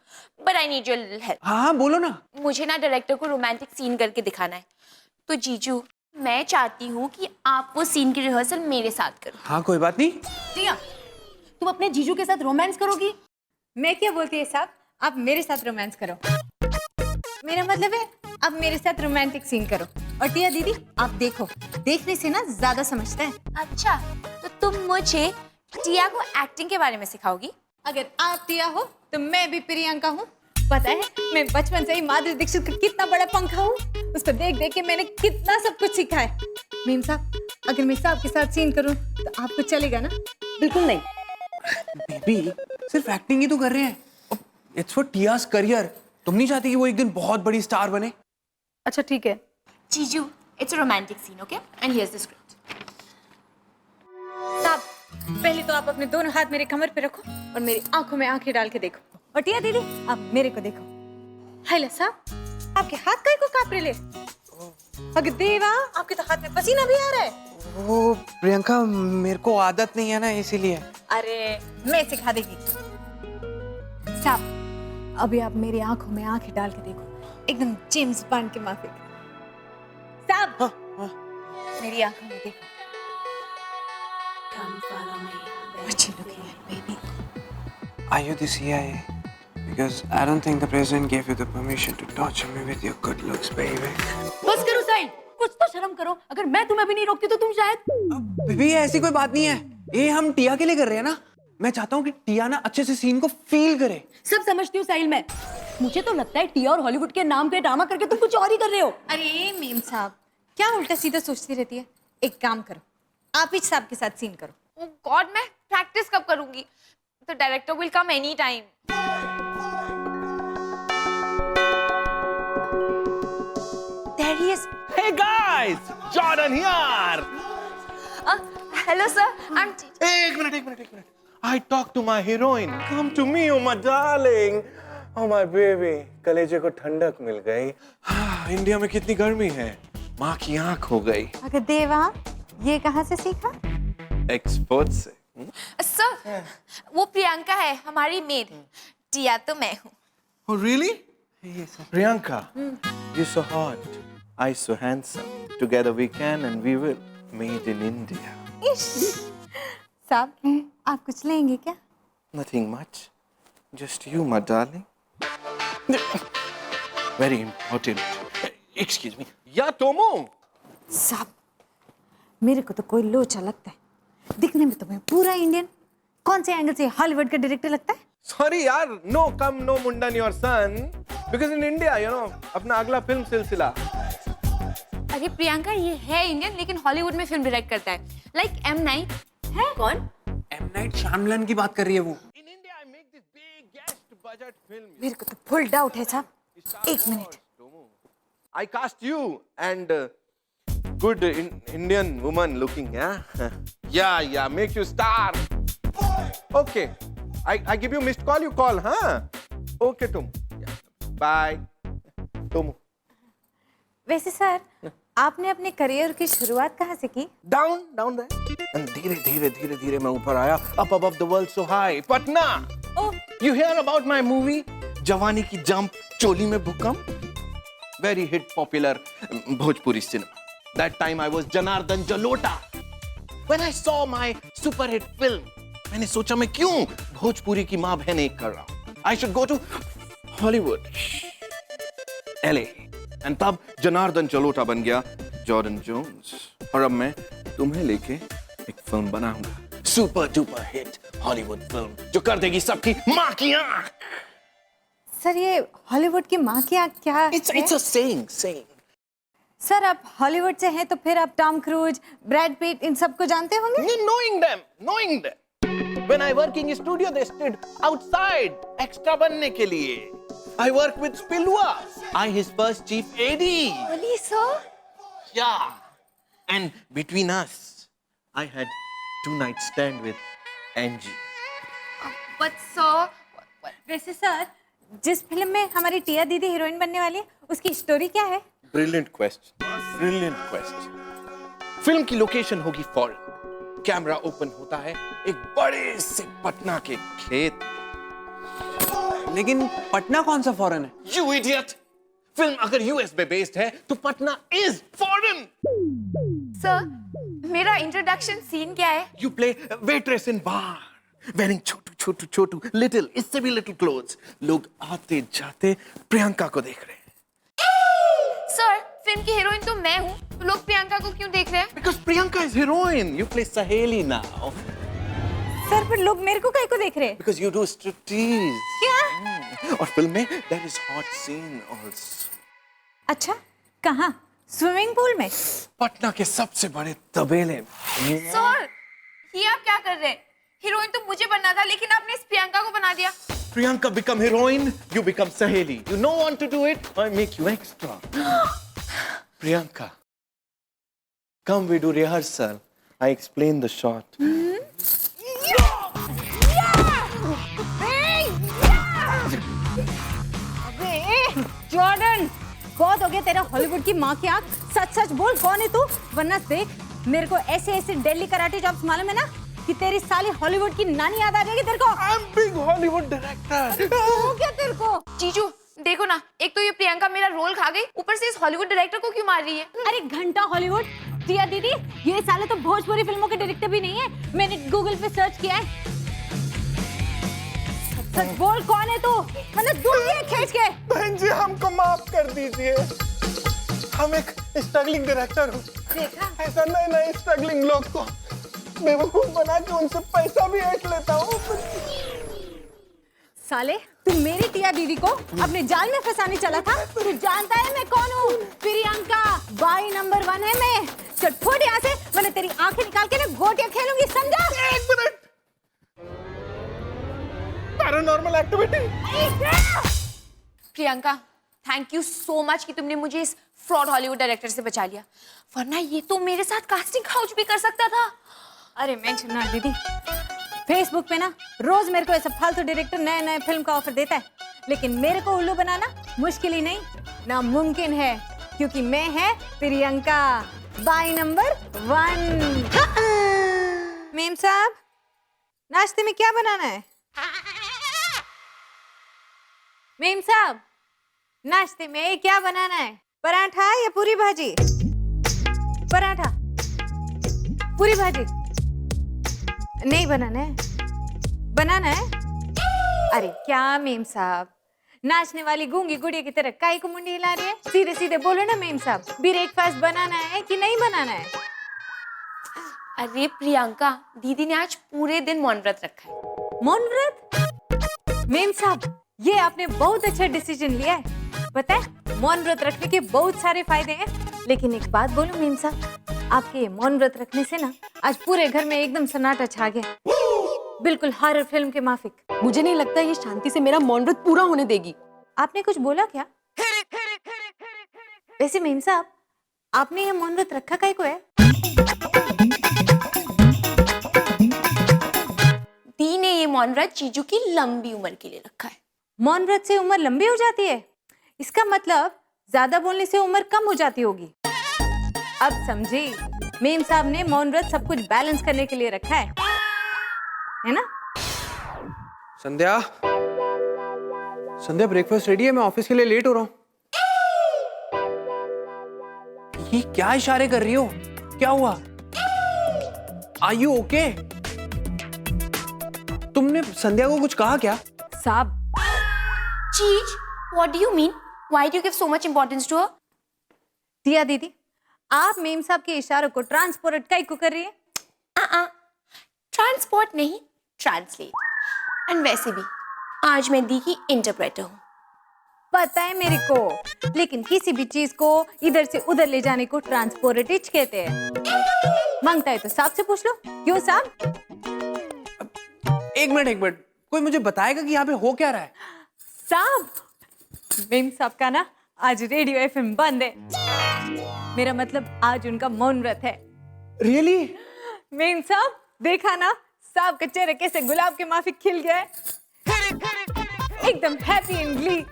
but I need your little help. हाँ बोलो ना। मुझे ना डायरेक्टर को रोमांटिक सीन करके दिखाना है, तो जीजू, मैं चाहती हूँ कि आप वो सीन की रिहर्सल मेरे साथ करो। हाँ कोई बात नहीं। टिया, तुम अपने जीजू के साथ रोमांस करोगी? मैं क्या बोलती है साहब, आप मेरे साथ रोमांस करो। मेरा मतलब है आप मेरे साथ रोमांटिक सीन करो और टिया दीदी आप देखो, देखने से ना ज्यादा समझता है। अच्छा, तो तुम मुझे टिया को एक्टिंग के बारे में सिखाओगी? अगर आप टिया हो तो मैं भी प्रियंका हूँ। पता है मैं बचपन से ही माधुरी दीक्षित का कितना बड़ा पंखा हूँ, उसको देख देख के मैंने कितना सब कुछ सीखा है। मीम साहब, अगर मैं साहब के साथ सीन करूँ तो आपको चलेगा ना? बिल्कुल नहीं। बेबी, सिर्फ एक्टिंग ही तो कर रहे हैं। It's for Tia's career. तुम नहीं चाहती कि वो एक दिन बहुत बड़ी स्टार बने? अच्छा ठीक है। जीजू, it's a romantic scene, okay? And here's the script. साहब, पहले तो आप अपने दोनों हाथ मेरे कमर पे रखो और मेरी आंखों में आंखें डाल के देखो। और टिया दीदी आप मेरे को देखो। हेलो साहब, आपके हाथ काहे को कांप रहे? अगर देवा, आपके तो हाथ में पसीना भी आ रहा है। वो प्रियंका, मेरे को आदत नहीं है ना इसीलिए। अरे मैं सिखा देगी। साहब, अभी आप मेरी आंखों में आंखें डाल के देखो, एकदम जेम्स बॉन्ड के माफिक। साहब, मेरी आंखों में देखो। What you looking at, baby? Are you the CIA? Because I don't think the president gave you the permission to torture me with your good looks, baby. बस करो साहिल, कुछ तो शर्म करो। अगर मैं तुम्हें भी नहीं रोकती तो तुम शायद। बेबी ऐसी कोई बात नहीं है, ये हम टिया के लिए कर रहे हैं ना। मैं चाहता हूँ कि टिया ना अच्छे से सीन को फील करे। सब समझती हूँ साहिल मैं। मुझे तो लगता है टिया और हॉलीवुड के नाम पे ड्रामा करके तुम कुछ और ही कर रहे हो। अरे मीम साहब, क्या उल्टा सीधा सोचती रहती है? एक काम करो, आप ही साहब के साथ सीन करो। Oh God, मैं प्रैक्टिस कब करूंगी? The director will come any time. There he is. Hey guys, Jordan here. Hello sir, I'm. एक minute. I talked to my heroine. Come to me, oh my darling. Oh my baby. कलेजे को ठंडक मिल गई। इंडिया में कितनी गर्मी है, माँ की आँख हो गई। अगर देवा, ये कहाँ से सीखा? एक्सपर्ट से। सर, वो प्रियंका है, हमारी मेड। टिया तो मैं हूँ। Oh really? Priyanka, you're so hot. I so handsome. Together we can and we will. Made in India. साहब, आप कुछ लेंगे क्या? Nothing much. Just you, my darling. Very important. Excuse me. Yeah, Tomo. साहब, मेरे को तो कोई लोचा लगता है। दिखने में तो मैं पूरा इंडियन। कौन से एंगल से हॉलीवुड का डायरेक्टर लगता है? Sorry यार, no come no Mundan your son. Because in India, you know, अपना अगला फिल्म सिलसिला। अरे प्रियंका, ये है इंडियन लेकिन हॉलीवुड में फिल्म डायरेक्ट करता है। Like M Night है कौन? एम नाइट श्यामलन की बात कर रही है वो। In India, I make this biggest budget film. मेरे को तो फुल डाउट है साहब। एक minute. I cast you and good Indian woman looking, yeah? Yeah, make you star. Okay, I give you missed call, you call, huh? Okay, Tom. Yeah. Bye. Tom. वैसे सर, आपने अपने करियर की शुरुआत कहाँ से की? Down there. And धीरे मैं ऊपर आया. Up above the world so high. Patna. Oh, You hear about my movie? जवानी की जंप, चोली में भूकंप. Very hit popular Bhojpuri cinema. That time I was Janardhan Jalota. When I saw my super hit film, मैंने सोचा मैं क्यों भोजपुरी की माँ बहन एक कर रहा हूँ. I should go to Hollywood, LA. And तब जनार्दन चलोटा बन गया जॉर्डन जोन्स. और अब मैं तुम्हें लेके एक फिल्म बनाऊंगा. Super duper hit Hollywood film जो कर देगी सबकी माँ की आँख. सर ये हॉलीवुड की माँ की आँख क्या है? It's a saying. सर आप हॉलीवुड से हैं तो फिर आप टॉम क्रूज, ब्रैड पिट इन सबको जानते होंगे? Knowing them. When I work in studio, they stood outside extra बनने के लिए. I work with Spilwa. I his first chief AD. Really, sir? Yeah. And between us, I had 2 night stand with Angie. But sir, वैसे सर जिस फिल्म में हमारी टिया दीदी हीरोइन बनने वाली है उसकी स्टोरी क्या है? Brilliant question. फिल्म की लोकेशन होगी फॉरेन. कैमरा ओपन होता है एक बड़े से पटना के खेत. लेकिन पटना कौन सा फॉरेन है? You idiot! फिल्म अगर यूएस में बेस्ड है तो पटना इज फॉरेन. सर मेरा इंट्रोडक्शन सीन क्या है? You play waitress in bar, wearing Chhotu little, इससे भी little clothes. लोग आते जाते प्रियंका को देख रहे हैं. सर फिल्म की हीरोइन तो मैं हूँ, तो लोग प्रियंका को क्यों देख रहे हैं? Because Priyanka is heroine. You play Saheli now. Sir पर लोग मेरे को काहे को देख रहे हैं? Because you do striptease. क्या? और फिल्म में there is hot scene also. अच्छा कहाँ? स्विमिंग पूल में? पटना के सबसे बड़े तबेले में. सर ये आप क्या कर रहे हैं? हीरोइन तो मुझे बनना था लेकिन आपने इस प्रियंका को बना दिया. Priyanka become heroine, you become Saheli. You don't want to do it, I make you extra. Priyanka, come we do rehearsal. I explain the shot. Jordan बहुत हो गया तेरा हॉलीवुड की माँ की आँख. सच सच बोल कौन है तू? वरना देख मेरे को ऐसे दिल्ली कराटे जॉब्स मालूम है ना कि तेरी साली हॉलीवुड की नानी याद आ जाएगी तेरे को. I'm big Hollywood director. हो क्या तेरे को? जीजू देखो ना, एक तो ये प्रियंका मेरा रोल खा गई, ऊपर से इस हॉलीवुड डायरेक्टर को क्यों मार रही है? अरे घंटा हॉलीवुड. टिया दीदी ये साले तो भोजपुरी फिल्मों के डायरेक्टर भी नहीं है. मैंने गूगल पे सर्च किया है. सच बोल कौन है तू? मैंने दूर से खींच के. बहन जी हमको माफ कर दीजिए. हम एक स्ट्रगलिंग डायरेक्टर हूँ. ऐसा नए स्ट्रगलिंग लोग को बेवकूफ बना के उनसे पैसा भी ऐंठ लेता हूँ. साले तू मेरी टिया दीदी को अपने जाल में फंसाने चला था. तू जानता है मैं कौन हूँ? प्रियंका बाई नंबर 1 है मैं. चल फुट यहाँ से, मैंने तेरी आंखें निकाल के ना गोटियां खेलूंगी समझा? एक minute. Paranormal activity. Priyanka thank you so much कि तुमने मुझे इस फ्रॉड हॉलीवुड डायरेक्टर से बचा लिया, वरना ये तो मेरे साथ कास्टिंग काउच भी कर सकता था. अरे मैं ना दीदी फेसबुक पे ना रोज मेरे को ऐसा फालतू डायरेक्टर नए फिल्म का ऑफर देता है, लेकिन मेरे को उल्लू बनाना मुश्किल ही नहीं नामुमकिन है, क्योंकि मैं है प्रियंका बाई नंबर 1. मेम साहब नाश्ते में क्या बनाना है? मेम साहब नाश्ते में क्या बनाना है? पराठा या पूरी भाजी? पराठा पूरी भाजी नहीं बनाना है. बनाना है? अरे क्या मेम साहब नाचने वाली गूंगी गुड़िया की तरह काई को मुंडी हिला रही है? सीधे सीधे बोलो ना मेम साहब, ब्रेकफास्ट बनाना है कि नहीं बनाना है? अरे प्रियंका दीदी ने आज पूरे दिन मौन व्रत रखा है. मौन व्रत? मेम साहब ये आपने बहुत अच्छा डिसीजन लिया है. पता है मौन व्रत रखने के बहुत सारे फायदे हैं, लेकिन एक बात बोलूं मेम साहब, आपके मौन व्रत रखने से ना आज पूरे घर में एकदम सन्नाटा छा गया, बिल्कुल हॉरर फिल्म के माफिक. मुझे नहीं लगता ये शांति से मेरा मौन व्रत पूरा होने देगी. आपने कुछ बोला क्या? वैसे मेम साहब आपने ये मौन व्रत रखा काहे को है? दी ने ये मौन व्रत जीजू की लंबी उम्र के लिए रखा है. मौन व्रत से उम्र लंबी हो जाती है? इसका मतलब ज्यादा बोलने से उम्र कम हो जाती होगी. अब समझी, मेम साहब ने मौन व्रत सब कुछ बैलेंस करने के लिए रखा है ना? संध्या ब्रेकफास्ट रेडी है, मैं ऑफिस के लिए लेट हो रहा हूँ. ये क्या इशारे कर रही हो? क्या हुआ? Are you okay? तुमने संध्या को कुछ कहा क्या? साहब चीज, what do you mean? Why do you give so much importance to her? दिया दीदी, आप मेम साहब के इशारों को ट्रांसपोर्ट काहे को कर रही है? ट्रांसपोर्ट नहीं, ट्रांसलेट। एंड वैसे भी आज मैं दी की इंटरप्रेटर हूँ। पता है मेरे को, लेकिन किसी भी चीज को इधर से उधर ले जाने को ट्रांसपोर्टेज कहते हैं। मांगता है तो साहब से पूछ लो। क्यों साहब? एक मिनट, कोई मुझे बताएगा कि यहाँ पे हो क्या रहा है? साहब, मेम साहब का ना आज रेडियो एफएम बंद है। मेरा मतलब आज उनका मौन व्रत है। रियली? मेम साहब, देखा ना साहब का चेहरा कैसे गुलाब के माफिक खिल गया है, एकदम हैप्पी एंड ग्ली।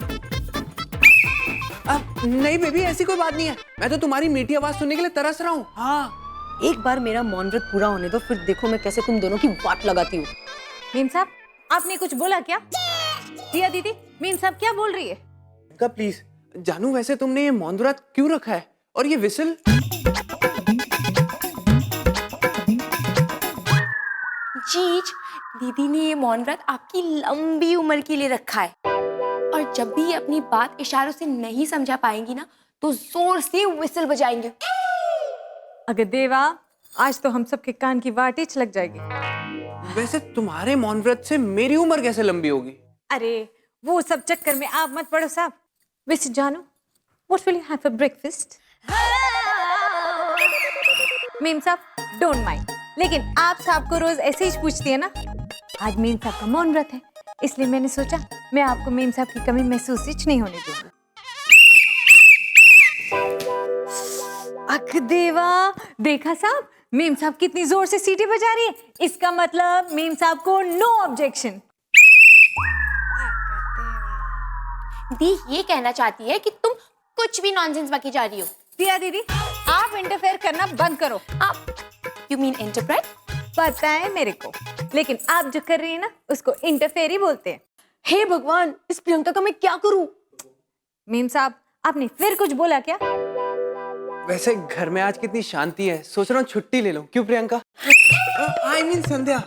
नहीं बेबी, ऐसी कोई बात नहीं है। मैं तो तुम्हारी मीठी आवाज सुनने के लिए तरस रहा हूँ। हाँ, एक बार मेरा मौन व्रत पूरा होने दो, फिर देखो मैं कैसे तुम दोनों की वाट लगाती हूँ। मेम साहब, आपने कुछ बोला क्या? दिया दीदी, मेम साहब क्या बोल रही है? प्लीज जानू, वैसे तुमने ये मौन व्रत क्यों रखा है? और ये विसल? चीज, दीदी ने ये मौन व्रत आपकी लंबी उम्र के लिए रखा है, और जब भी ये अपनी बात इशारों से नहीं समझा पाएंगी ना, तो जोर से व्हिसल बजाएंगे। अगर देवा, आज तो हम सबके कान की वाटें लग जाएगी। वैसे तुम्हारे मौन व्रत से मेरी उम्र कैसे लंबी होगी? अरे वो सब चक्कर में आप मत पड़ो साहब। वैसे जानू, what will you have for breakfast? Ma'am साहब, डोंट माइंड, लेकिन आप साहब को रोज ऐसे ही पूछती है ना। आज मेम साहब का मौन व्रत है, इसलिए मैंने सोचा मैं आपको मेम साहब की कमी महसूस ही नहीं होने दूंगी। अख देवा, देखा साहब, मेम साहब कितनी जोर से सीटी बजा रही है। इसका मतलब मेम साहब को नो ऑब्जेक्शन। दी ये कहना चाहती है कि तुम कुछ भी नॉनसेंस बकी जा रही हो। दिया दीदी, आप इंटरफेयर करना बंद करो। आप, यू मीन इंटरप्रेट? पता है मेरे को, लेकिन आप जो कर रही है ना, उसको इंटरफेयर ही बोलते हैं। हे भगवान, इस प्रियंका का मैं क्या करूं? मेम साहब, आपने फिर कुछ बोला क्या? वैसे घर में आज कितनी शांति है, सोच रहा हूँ छुट्टी ले लूं। क्यों प्रियंका? आई मीन संध्या।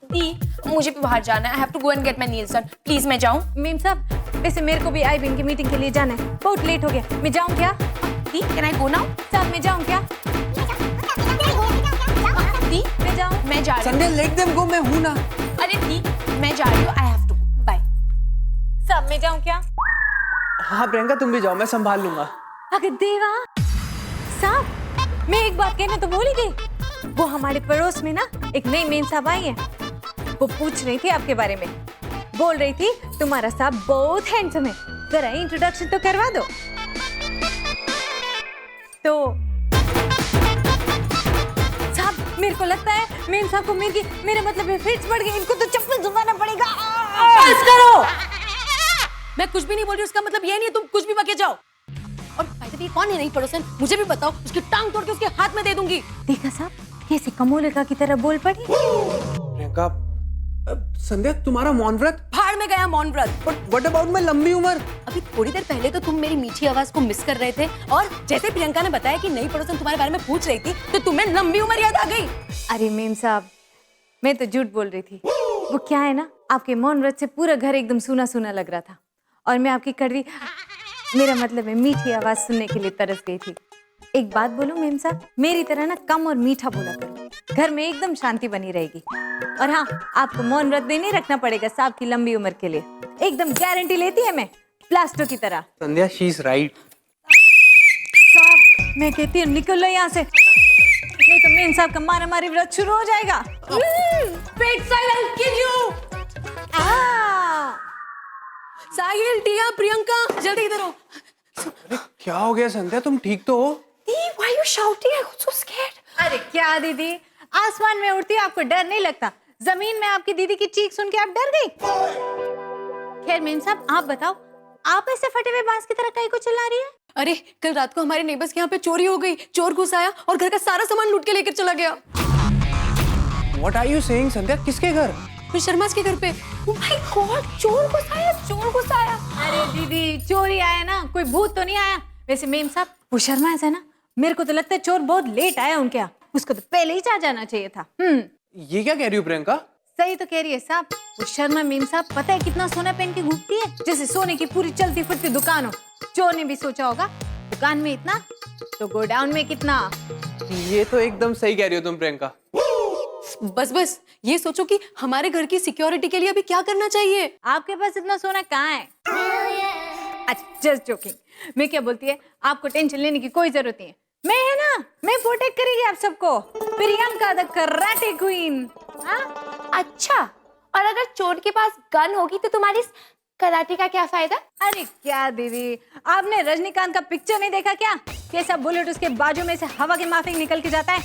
दी, मुझे भी बाहर जाना है। I have to go and get my nails done. Please मैं जाऊं? मेम साहब, वैसे मेरे को भी आईबीएन की मीटिंग के लिए जाना है, बहुत लेट हो गया। मैं जाऊं क्या? दी, can I go now? साहब, मैं जाऊं क्या? दी, मैं जाऊं? मैं जा रही हूँ। संध्या, लेट देम गो, मैं हूं ना। अरे दी, मैं जा रही हूँ। I have to go. Bye. साहब, मैं जाऊं क्या? हाँ प्रियंका, तुम भी जाओ, मैं संभाल लूंगा। अगर देवा साहब, मैं एक बात कहने तो भूल ही गई। वो हमारे पड़ोस में ना एक नई मेम साहब आई है। वो पूछ रही थी आपके बारे में, बोल रही थी तुम्हारा साहब बहुत हैंडसम है, जरा इंट्रोडक्शन तो करवा दो। तो साहब, मेरे को लगता है मेम साहब को मेरे मतलब है फिट्स पड़ गई, इनको तो चप्पल झुकाना पड़ेगा। बस करो, मैं कुछ भी नहीं बोल रही, उसका मतलब ये नहीं है तुम कुछ भी बके जाओ। और ये कौन है नई पड़ोसन? मुझे भी बताओ, उसकी टांग तोड़ के उसके हाथ में दे दूंगी। देखा साहब, कैसे कमोलिका की तरह बोल पड़ी। प्रियंका, संध्या, तुम्हारा मौन व्रत? भाड़ में गया मौन व्रत। बट व्हाट अबाउट माय लंबी उम्र? अभी थोड़ी देर पहले तो तुम मेरी मीठी आवाज को मिस कर रहे थे, और जैसे प्रियंका ने बताया कि नई पड़ोसन तुम्हारे बारे में पूछ रही थी, तो तुम्हें लंबी उम्र याद आ गई। अरे मेम साहब, मैं तो झूठ बोल रही थी। वो क्या है ना, आपके मौन व्रत से पूरा घर एकदम सूना सूना लग रहा था, और मैं आपकी कड़वी, मेरा मतलब है मीठी आवाज सुनने के लिए तरस गई थी। एक बात बोलूं मेम साहब, मेरी तरह ना कम और मीठा बोला करो, घर में एकदम शांति बनी रहेगी। और हाँ, आपको मौन व्रत भी नहीं रखना पड़ेगा साहब की लंबी उम्र के लिए, एकदम गारंटी लेती है मैं, प्लास्टर की तरह। संध्या, शी इज राइट। साहब, मैं कहती हूँ निकलो यहाँ से, नहीं तो मेम साहब का मारा मारी व्रत शुरू हो जाएगा। साहिल, टिया, प्रियंका, जल्दी इधर आओ। अरे क्या हो गया संध्या, तुम ठीक तो हो? दी, why are you shouting? I got so scared. अरे क्या दीदी, आसमान में उड़ती आपको डर नहीं लगता, जमीन में आपकी दीदी की चीख सुन के आप डर गई। खैर मेम साहब, आप बताओ, आप ऐसे फटे हुए बांस की तरह कहीं को चिल्ला रही है? अरे कल रात को हमारे नेबर्स के यहाँ पे चोरी हो गई, चोर घुस आया और घर का सारा सामान लूट के लेकर चला गया। What are you saying संध्या, किसके घर? फिर शर्मास के घर पे। Oh my God, चोर घुस आया। अरे दीदी, चोरी आया ना, कोई भूत तो नहीं आया। वैसे मेम साहब, वो शर्मा है ना, मेरे को तो लगता है चोर बहुत लेट आया उनके यहाँ, उसको तो पहले ही जा जाना चाहिए था। ये क्या कह रही हो प्रियंका? सही तो कह रही है साहब। वो शर्मा मीम साहब पता है कितना सोना पहन के घूमती है, जैसे सोने की पूरी चलती फिरती दुकान हो। चोर ने भी सोचा होगा दुकान में इतना तो गोडाउन में कितना। ये तो एकदम सही कह रही हो तुम प्रियंका। बस बस ये सोचो कि हमारे घर की सिक्योरिटी के लिए अभी क्या करना चाहिए। आपके पास इतना सोना कहाँ है? अच्छा जस्ट जोकिंग। मैं क्या बोलती है, आपको टेंशन लेने की कोई जरूरत नहीं है। मैं है ना, मैं प्रोटेक्ट करेगी आप सबको। Priyanka the karate queen. अच्छा, और अगर चोर के पास गन होगी तो तुम्हारी इस कराटे का क्या फायदा? अरे क्या दीदी, आपने रजनीकांत का पिक्चर नहीं देखा क्या? कैसा बुलेट उसके बाजू में से हवा के माफिक निकल के जाता है।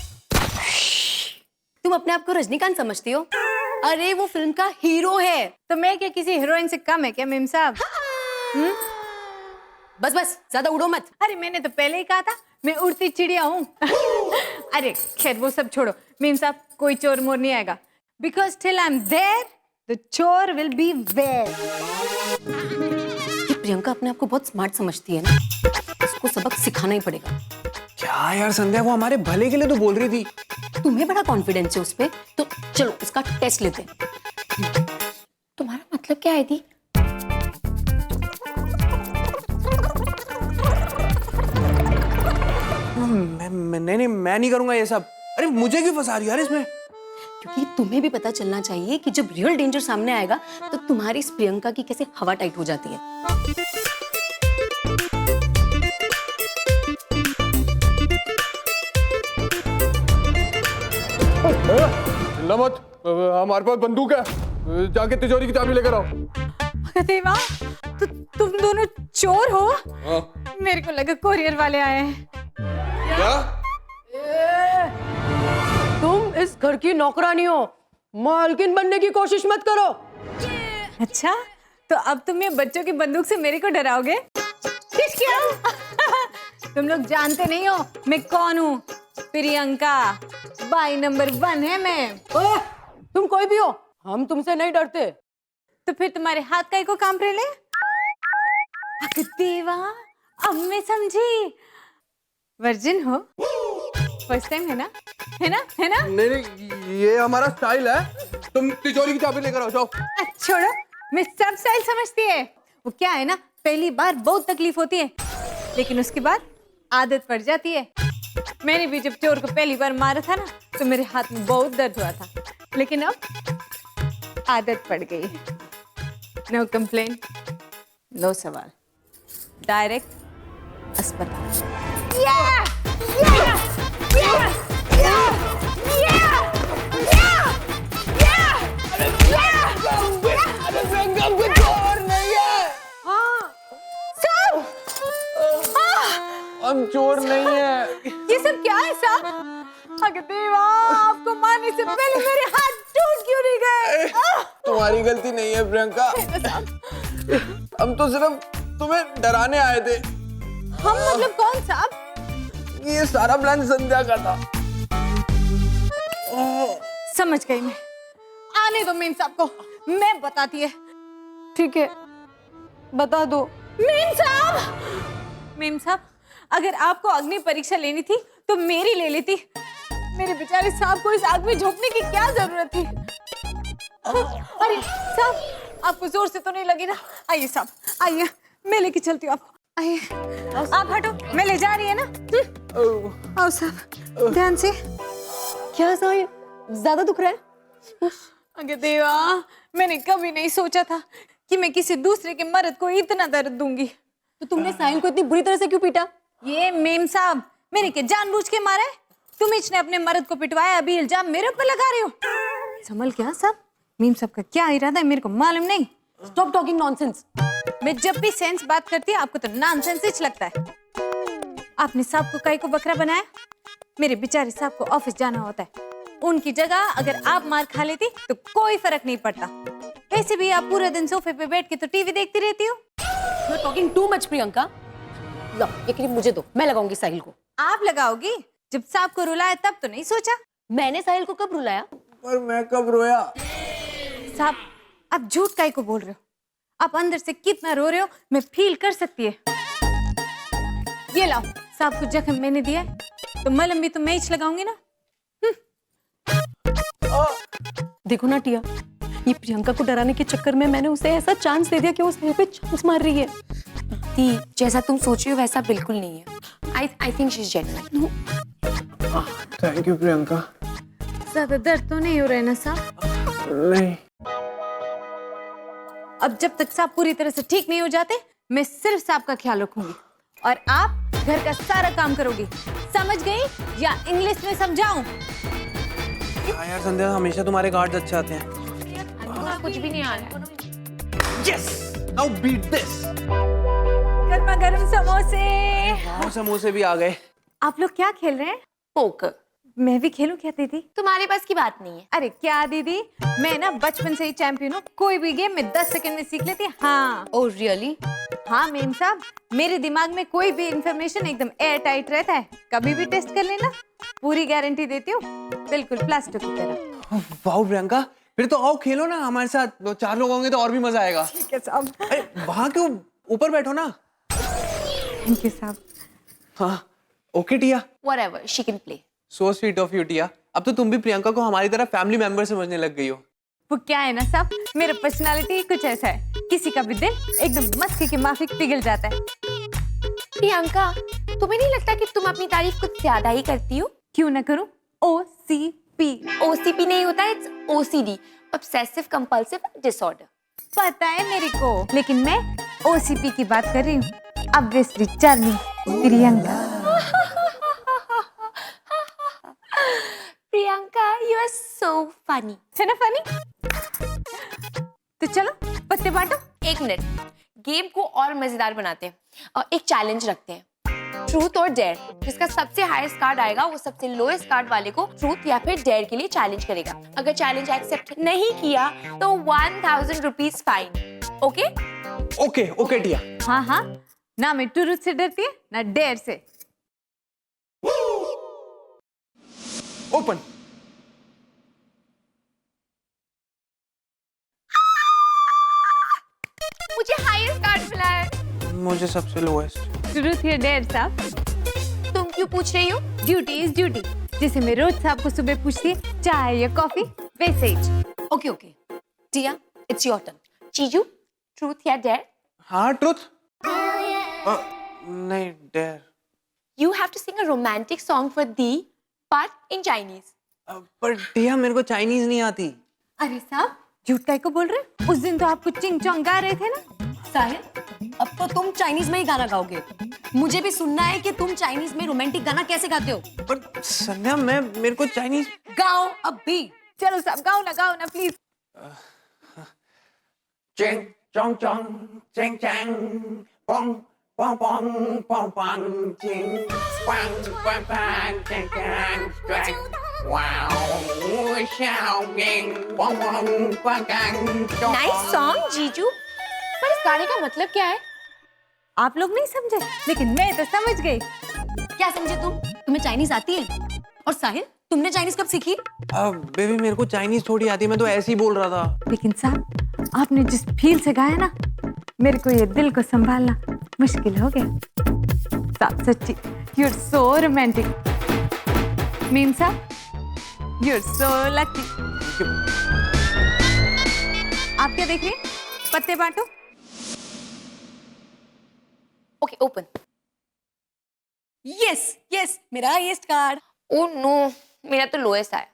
तुम अपने आप को रजनीकांत समझती हो? अरे वो फिल्म का हीरो है। तो मैं क्या किसी हीरोइन से कम है क्या मीम साहब? बस बस ज्यादा उड़ो मत। अरे मैंने तो पहले ही कहा था मैं उड़ती चिड़िया हूँ। अरे खैर वो सब छोड़ो मीम साहब, कोई चोर मोर नहीं आएगा। Because till I am there the chor will be where. Priyanka अपने आप को बहुत स्मार्ट समझती है ना, इसको सबक सिखाना ही पड़ेगा। क्या यार संध्या, वो हमारे भले के लिए तो बोल रही थी। तुम्हें बड़ा कॉन्फिडेंस है उस पे, तो चलो उसका टेस्ट लेते हैं। तुम्हारा मतलब क्या है दी? मैं नहीं करूंगा ये सब। अरे मुझे क्यों फंसा रही है यार इसमें? क्योंकि तुम्हें भी पता चलना चाहिए कि जब रियल डेंजर सामने आएगा तो तुम्हारी इस प्रियंका की कैसे हवा टाइट हो जाती है। चिल्ला मत, हमारे पास बंदूक है। जाके तिजोरी की चाबी लेकर आओ। देवा, तो तुम दोनों चोर हो? मेरे को लगा कोरियर वाले आए हैं। क्या? तुम इस घर की नौकरानी हो, मालकिन बनने की कोशिश मत करो। अच्छा, तो अब तुम ये बच्चों की बंदूक से मेरे को डराओगे? क्या? तुम लोग जानते नहीं हो मैं कौन हूँ। प्रियंका, बाई नंबर 1 है मैं। तुम कोई भी हो, हम तुमसे नहीं डरते। तो फिर तुम्हारे हाथ का को काम ले? देवा, अब मैं समझी। वर्जिन हो? फर्स्ट टाइम है ना? है ना? है ना? नहीं नहीं, ये हमारा स्टाइल है। तुम तिजोरी की चाबी लेकर आओ, जाओ। छोड़ो, मैं सब स्टाइल समझती है। वो क्या है ना, पहली बार बहुत तकलीफ होती है, लेकिन उसके बाद आदत पड़ जाती है। मैंने भी जब चोर को पहली बार मारा था ना, तो मेरे हाथ में बहुत दर्द हुआ था, लेकिन अब आदत पड़ गई। नो कंप्लेन, नो सवाल, डायरेक्ट अस्पताल। हम चोर नहीं है। ये सब क्या है साहब? अगर देवा, आपको मारने से पहले मेरे हाथ टूट क्यों नहीं गए? तुम्हारी गलती नहीं है प्रियंका, हम तो सिर्फ तुम्हें डराने आए थे। हम मतलब कौन साहब? ये सारा प्लान संध्या का था। समझ गई मैं। आने दो मीम साहब को, मैं बताती है। ठीक है, बता दो। मीम साहब, मीम साहब, अगर आपको अग्नि परीक्षा लेनी थी तो मेरी ले लेती। मेरे बेचारे साहब को इस आग में झोंकने की क्या जरूरत थी? अरे साहब, आपको जोर से तो नहीं लगी ना? आइए साहब, आइए, मैं लेके चलती हूँ आपको। आइए, आप हटो, मैं ले जा रही है ना। आओ साहब, ध्यान से। क्या साहिब, ज्यादा दुख रहा है? अगर देवा, मैंने कभी नहीं सोचा था कि मैं किसी दूसरे के मर्द को इतना दर्द दूंगी। तो तुमने साहिल को इतनी बुरी तरह से क्यों पीटा? ये मेम साहब, मैंने क्या जानबूझ के मारा है? तुम इसने अपने मर्द को पिटवाया, अभी इल्जाम मेरे ऊपर लगा रही हो। संभल क्या साहब, मीम साहब का क्या इरादा है मेरे को मालूम नहीं। Stop talking nonsense. मैं जब भी सेंस बात करती है आपको तो नॉनसेंस ही लगता है। आपने साहब को काई को बकरा बनाया? मेरे बेचारे साहब को ऑफिस जाना होता है, उनकी जगह अगर आप मार खा लेती तो कोई फर्क नहीं पड़ता। वैसे भी आप पूरे दिन सोफे पे बैठ के तो टीवी देखती रहती हो। You're talking too much, Priyanka. लो, ये क्रीम मुझे दो, मैं लगाऊंगी साहिल को। आप लगाओगी? जब साहब को रुलाया तब तो नहीं सोचा। मैंने साहिल को कब रुलाया? पर मैं कब रोया? साहब, आप झूठ काहे को बोल रहे हो? आप अंदर से कितना रो रहे हो मैं फील कर सकती है। ये लाओ, साहब को जख्म मैंने दिया है तो मलम भी तो मैं ही लगाऊंगी ना। देखो ना टिया, ये प्रियंका को डराने के चक्कर में मैंने उसे ऐसा चांस दे दिया कि वो उस पे चांस मार रही है। दी, जैसा तुम सोच रही हो वैसा बिल्कुल नहीं है। I think she is genuine. Thank you Priyanka. ज्यादा दर्द तो नहीं हो रहा है ना साहब? नहीं। अब जब तक साहब पूरी तरह से ठीक नहीं हो जाते, मैं सिर्फ साहब का ख्याल रखूंगी और आप घर का सारा काम करोगी। समझ गई या इंग्लिश में समझाऊं? हाँ यार संध्या, हमेशा तुम्हारे कार्ड्स अच्छे आते हैं। कुछ भी नहीं आ रहा है। Yes, now beat this. गर्मा गर्म समोसे। वाह, समोसे भी आ गए। आप लोग क्या खेल रहे हैं? पोकर। मैं भी खेलूं क्या दीदी? तुम्हारे पास की बात नहीं है। अरे क्या दीदी, मैं ना बचपन से ही चैंपियन हूँ। कोई भी गेम में 10 सेकंड में सीख लेती है। हाँ। Oh really? हाँ मेम साहब, मेरे दिमाग में कोई भी इंफॉर्मेशन एकदम एयर टाइट रहता है। कभी भी टेस्ट कर लेना, पूरी गारंटी देती हूँ, बिल्कुल प्लास्टिक की तरह। वाह प्रियंका, फिर तो आओ खेलो ना हमारे साथ। 4 लोग होंगे तो और भी मजा आएगा। ठीक है साहब। अरे वहाँ क्यों, ऊपर बैठो ना। थैंक यू साहब। हाँ okay Tia. Whatever, she can play. So sweet of you Tia. अब तो तुम भी प्रियंका को हमारी तरह फैमिली मेंबर समझने लग गई हो। वो क्या है ना साहब, मेरा पर्सनालिटी कुछ ऐसा है, किसी का भी दिल एकदम मस्ती के माफिक पिघल जाता है। प्रियंका, तुम्हें नहीं लगता कि तुम अपनी तारीफ कुछ ज्यादा ही करती हो? क्यों ना करूं? OCP। OCP नहीं होता, it's OCD, obsessive compulsive disorder. पता है मेरे को, लेकिन मैं OCP की बात कर रही हूँ। Obviously charming Priyanka. Priyanka, you are so funny. है ना फनी? तो चलो पत्ते बांटो। एक मिनट, गेम को और मजेदार बनाते हैं और एक चैलेंज रखते हैं, ट्रूथ और डेयर। जिसका सबसे हाईएस्ट कार्ड आएगा वो सबसे लोएस्ट कार्ड वाले को ट्रूथ या फिर डेयर के लिए चैलेंज करेगा। अगर चैलेंज एक्सेप्ट नहीं किया तो 1000 rupees fine. Okay? Okay okay Tia. हाँ हाँ, ना मैं ट्रूथ से डरती है ना डेयर से। ओपन। मुझे हाईएस्ट कार्ड मिला है। मुझे सबसे लोएस्ट। ट्रूथ या डेयर साहब? तुम क्यों पूछ रही हो? Duty is duty. जैसे मैं रोज साहब को सुबह पूछती है चाय या कॉफी, वैसे ही। Okay okay, Tia, it's your turn. चीजू, ट्रूथ या डेयर? हाँ ट्रुथ। नहीं dare. You have to sing a romantic song for Dee, but in Chinese. पर टिया मेरे को चाइनीज नहीं आती। अरे साहब, झूठ काहे को बोल रहे हैं? उस दिन तो आपको चिंग चोंग गा रहे थे ना। साहिल, अब तो तुम चाइनीज में ही गाना गाओगे। मुझे भी सुनना है कि तुम चाइनीज में रोमांटिक गाना कैसे गाते हो। पर संध्या, मेरे को चाइनीज। गाओ अब भी। चलो साहब गाओ ना please. Ching chong chong, ching chang, bong bong bong bong bong, ching bang bang bang, ching chang, chang, wow, xiao bing, bong bong bang bang. Nice song, जीजू। पर इस गाने का मतलब क्या है? आप लोग नहीं समझे, लेकिन मैं तो समझ गई। क्या समझे तुम? तुम्हें चाइनीज आती है? और साहिल, तुमने चाइनीज कब सीखी? बेबी मेरे को चाइनीज थोड़ी आती है, मैं तो ऐसे ही बोल रहा था। लेकिन साहब, आपने जिस फील से गाया ना, मेरे को ये दिल को संभालना मुश्किल हो गया। साहब सच्ची, you're so romantic. मीम साहब, you're so lucky. आप क्या देख रही हैं? पत्ते बांटो। Okay, open. यस यस, मेरा हाईएस्ट कार्ड। ओह नो, मेरा तो लोएस्ट आया।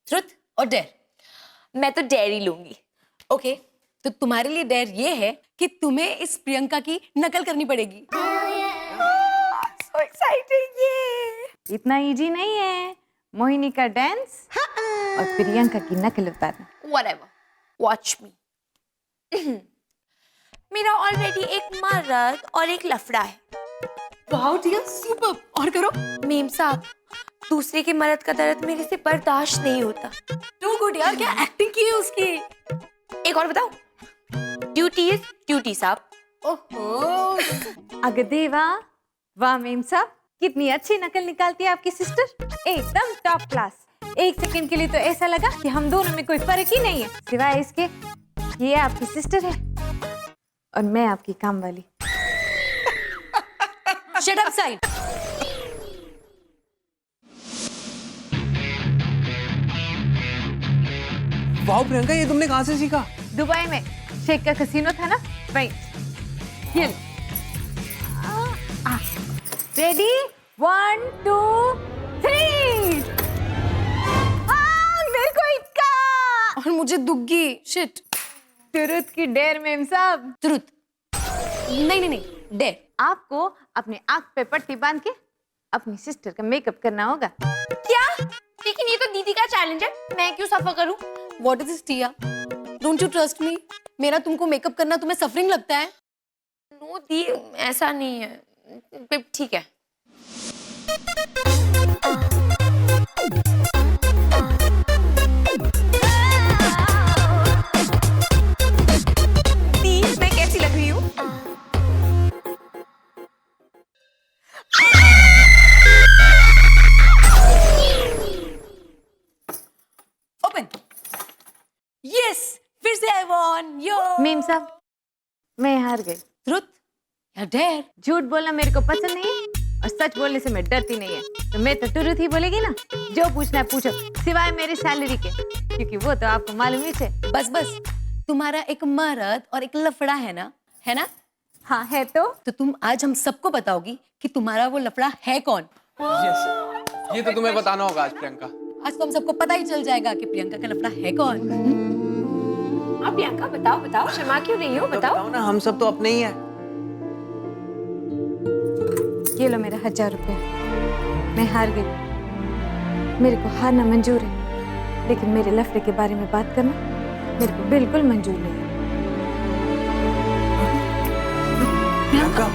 ट्रुथ और डेयर? मैं तो डेयरी लूंगी। ओके, तो तुम्हारे लिए डेयर ये है कि तुम्हें इस प्रियंका की नकल करनी पड़ेगी। So exciting, ये इतना इजी नहीं है। मोहिनी का डांस और प्रियंका की नकल उतारना। Whatever, watch me. मेरा ऑलरेडी एक मर्द और एक लफड़ा है। Wow dear, super. और करो। मीम साहब, दूसरे के मर्द का दर्द मेरे से बर्दाश्त नहीं होता। टू गुड यार, क्या एक्टिंग की है उसकी। एक और बताओ। ड्यूटी इज ड्यूटी साहब। ओहो, अगर देवा, वाह मीम साहब, कितनी अच्छी नकल निकालती है आपकी सिस्टर, एकदम टॉप क्लास। एक सेकंड के लिए तो ऐसा लगा कि हम दोनों में कोई फर्क ही नहीं है, सिवाय इसके ये आपकी सिस्टर है और मैं आपकी काम वाली। Shut up side. Wow Priyanka, ये तुमने कहाँ से सीखा? दुबई में शेख का कसिनो था ना, वहीं। ये रेडी, 1 2 3। मेरे को इक्का और मुझे दुग्गी। शिट। तुरुत की डेर मेम साहब। तुरुत नहीं नहीं नहीं, डेर। आपको अपने आंख पे पट्टी बांध के अपनी सिस्टर का मेकअप करना होगा। क्या? लेकिन ये तो दीदी का चैलेंज है, मैं क्यों सफर करूं? What is this Tia? Don't you trust me? मेरा तुमको मेकअप करना तुम्हें सफरिंग लगता है? नो दी, ऐसा नहीं है। ठीक है। दी, मैं कैसी लग रही हूँ? ओपन। यस, फिर से आई वॉन। यो मेम साहब, मैं हार गई। तुरुत या डेर? झूठ बोलना मेरे को पसंद नहीं है और सच बोलने से मैं डरती नहीं है, तो मैं तो तुरंत ही बोलेगी ना। जो पूछना है पूछो, सिवाय मेरी सैलरी के, क्योंकि वो तो आपको मालूम ही है। बस बस, तुम्हारा एक मर्द और एक लफड़ा है ना, है ना? हाँ है तो तुम आज हम सबको बताओगी कि तुम्हारा वो लफड़ा है कौन। यस, ये तो तुम्हें बताना होगा आज प्रियंका। आज तो हम सबको पता ही चल जाएगा कि प्रियंका का लफड़ा है कौन। आप प्रियंका बताओ बताओ, शर्मा क्यों रही हो? बताओ ना, हम सब तो अपने ही हैं। ये लो मेरा 1000 रुपये। मैं हार गई, मेरे को हारना मंजूर है, लेकिन मेरे लफड़े के बारे में बात करना मेरे को बिल्कुल मंजूर नहीं है। प्रियंका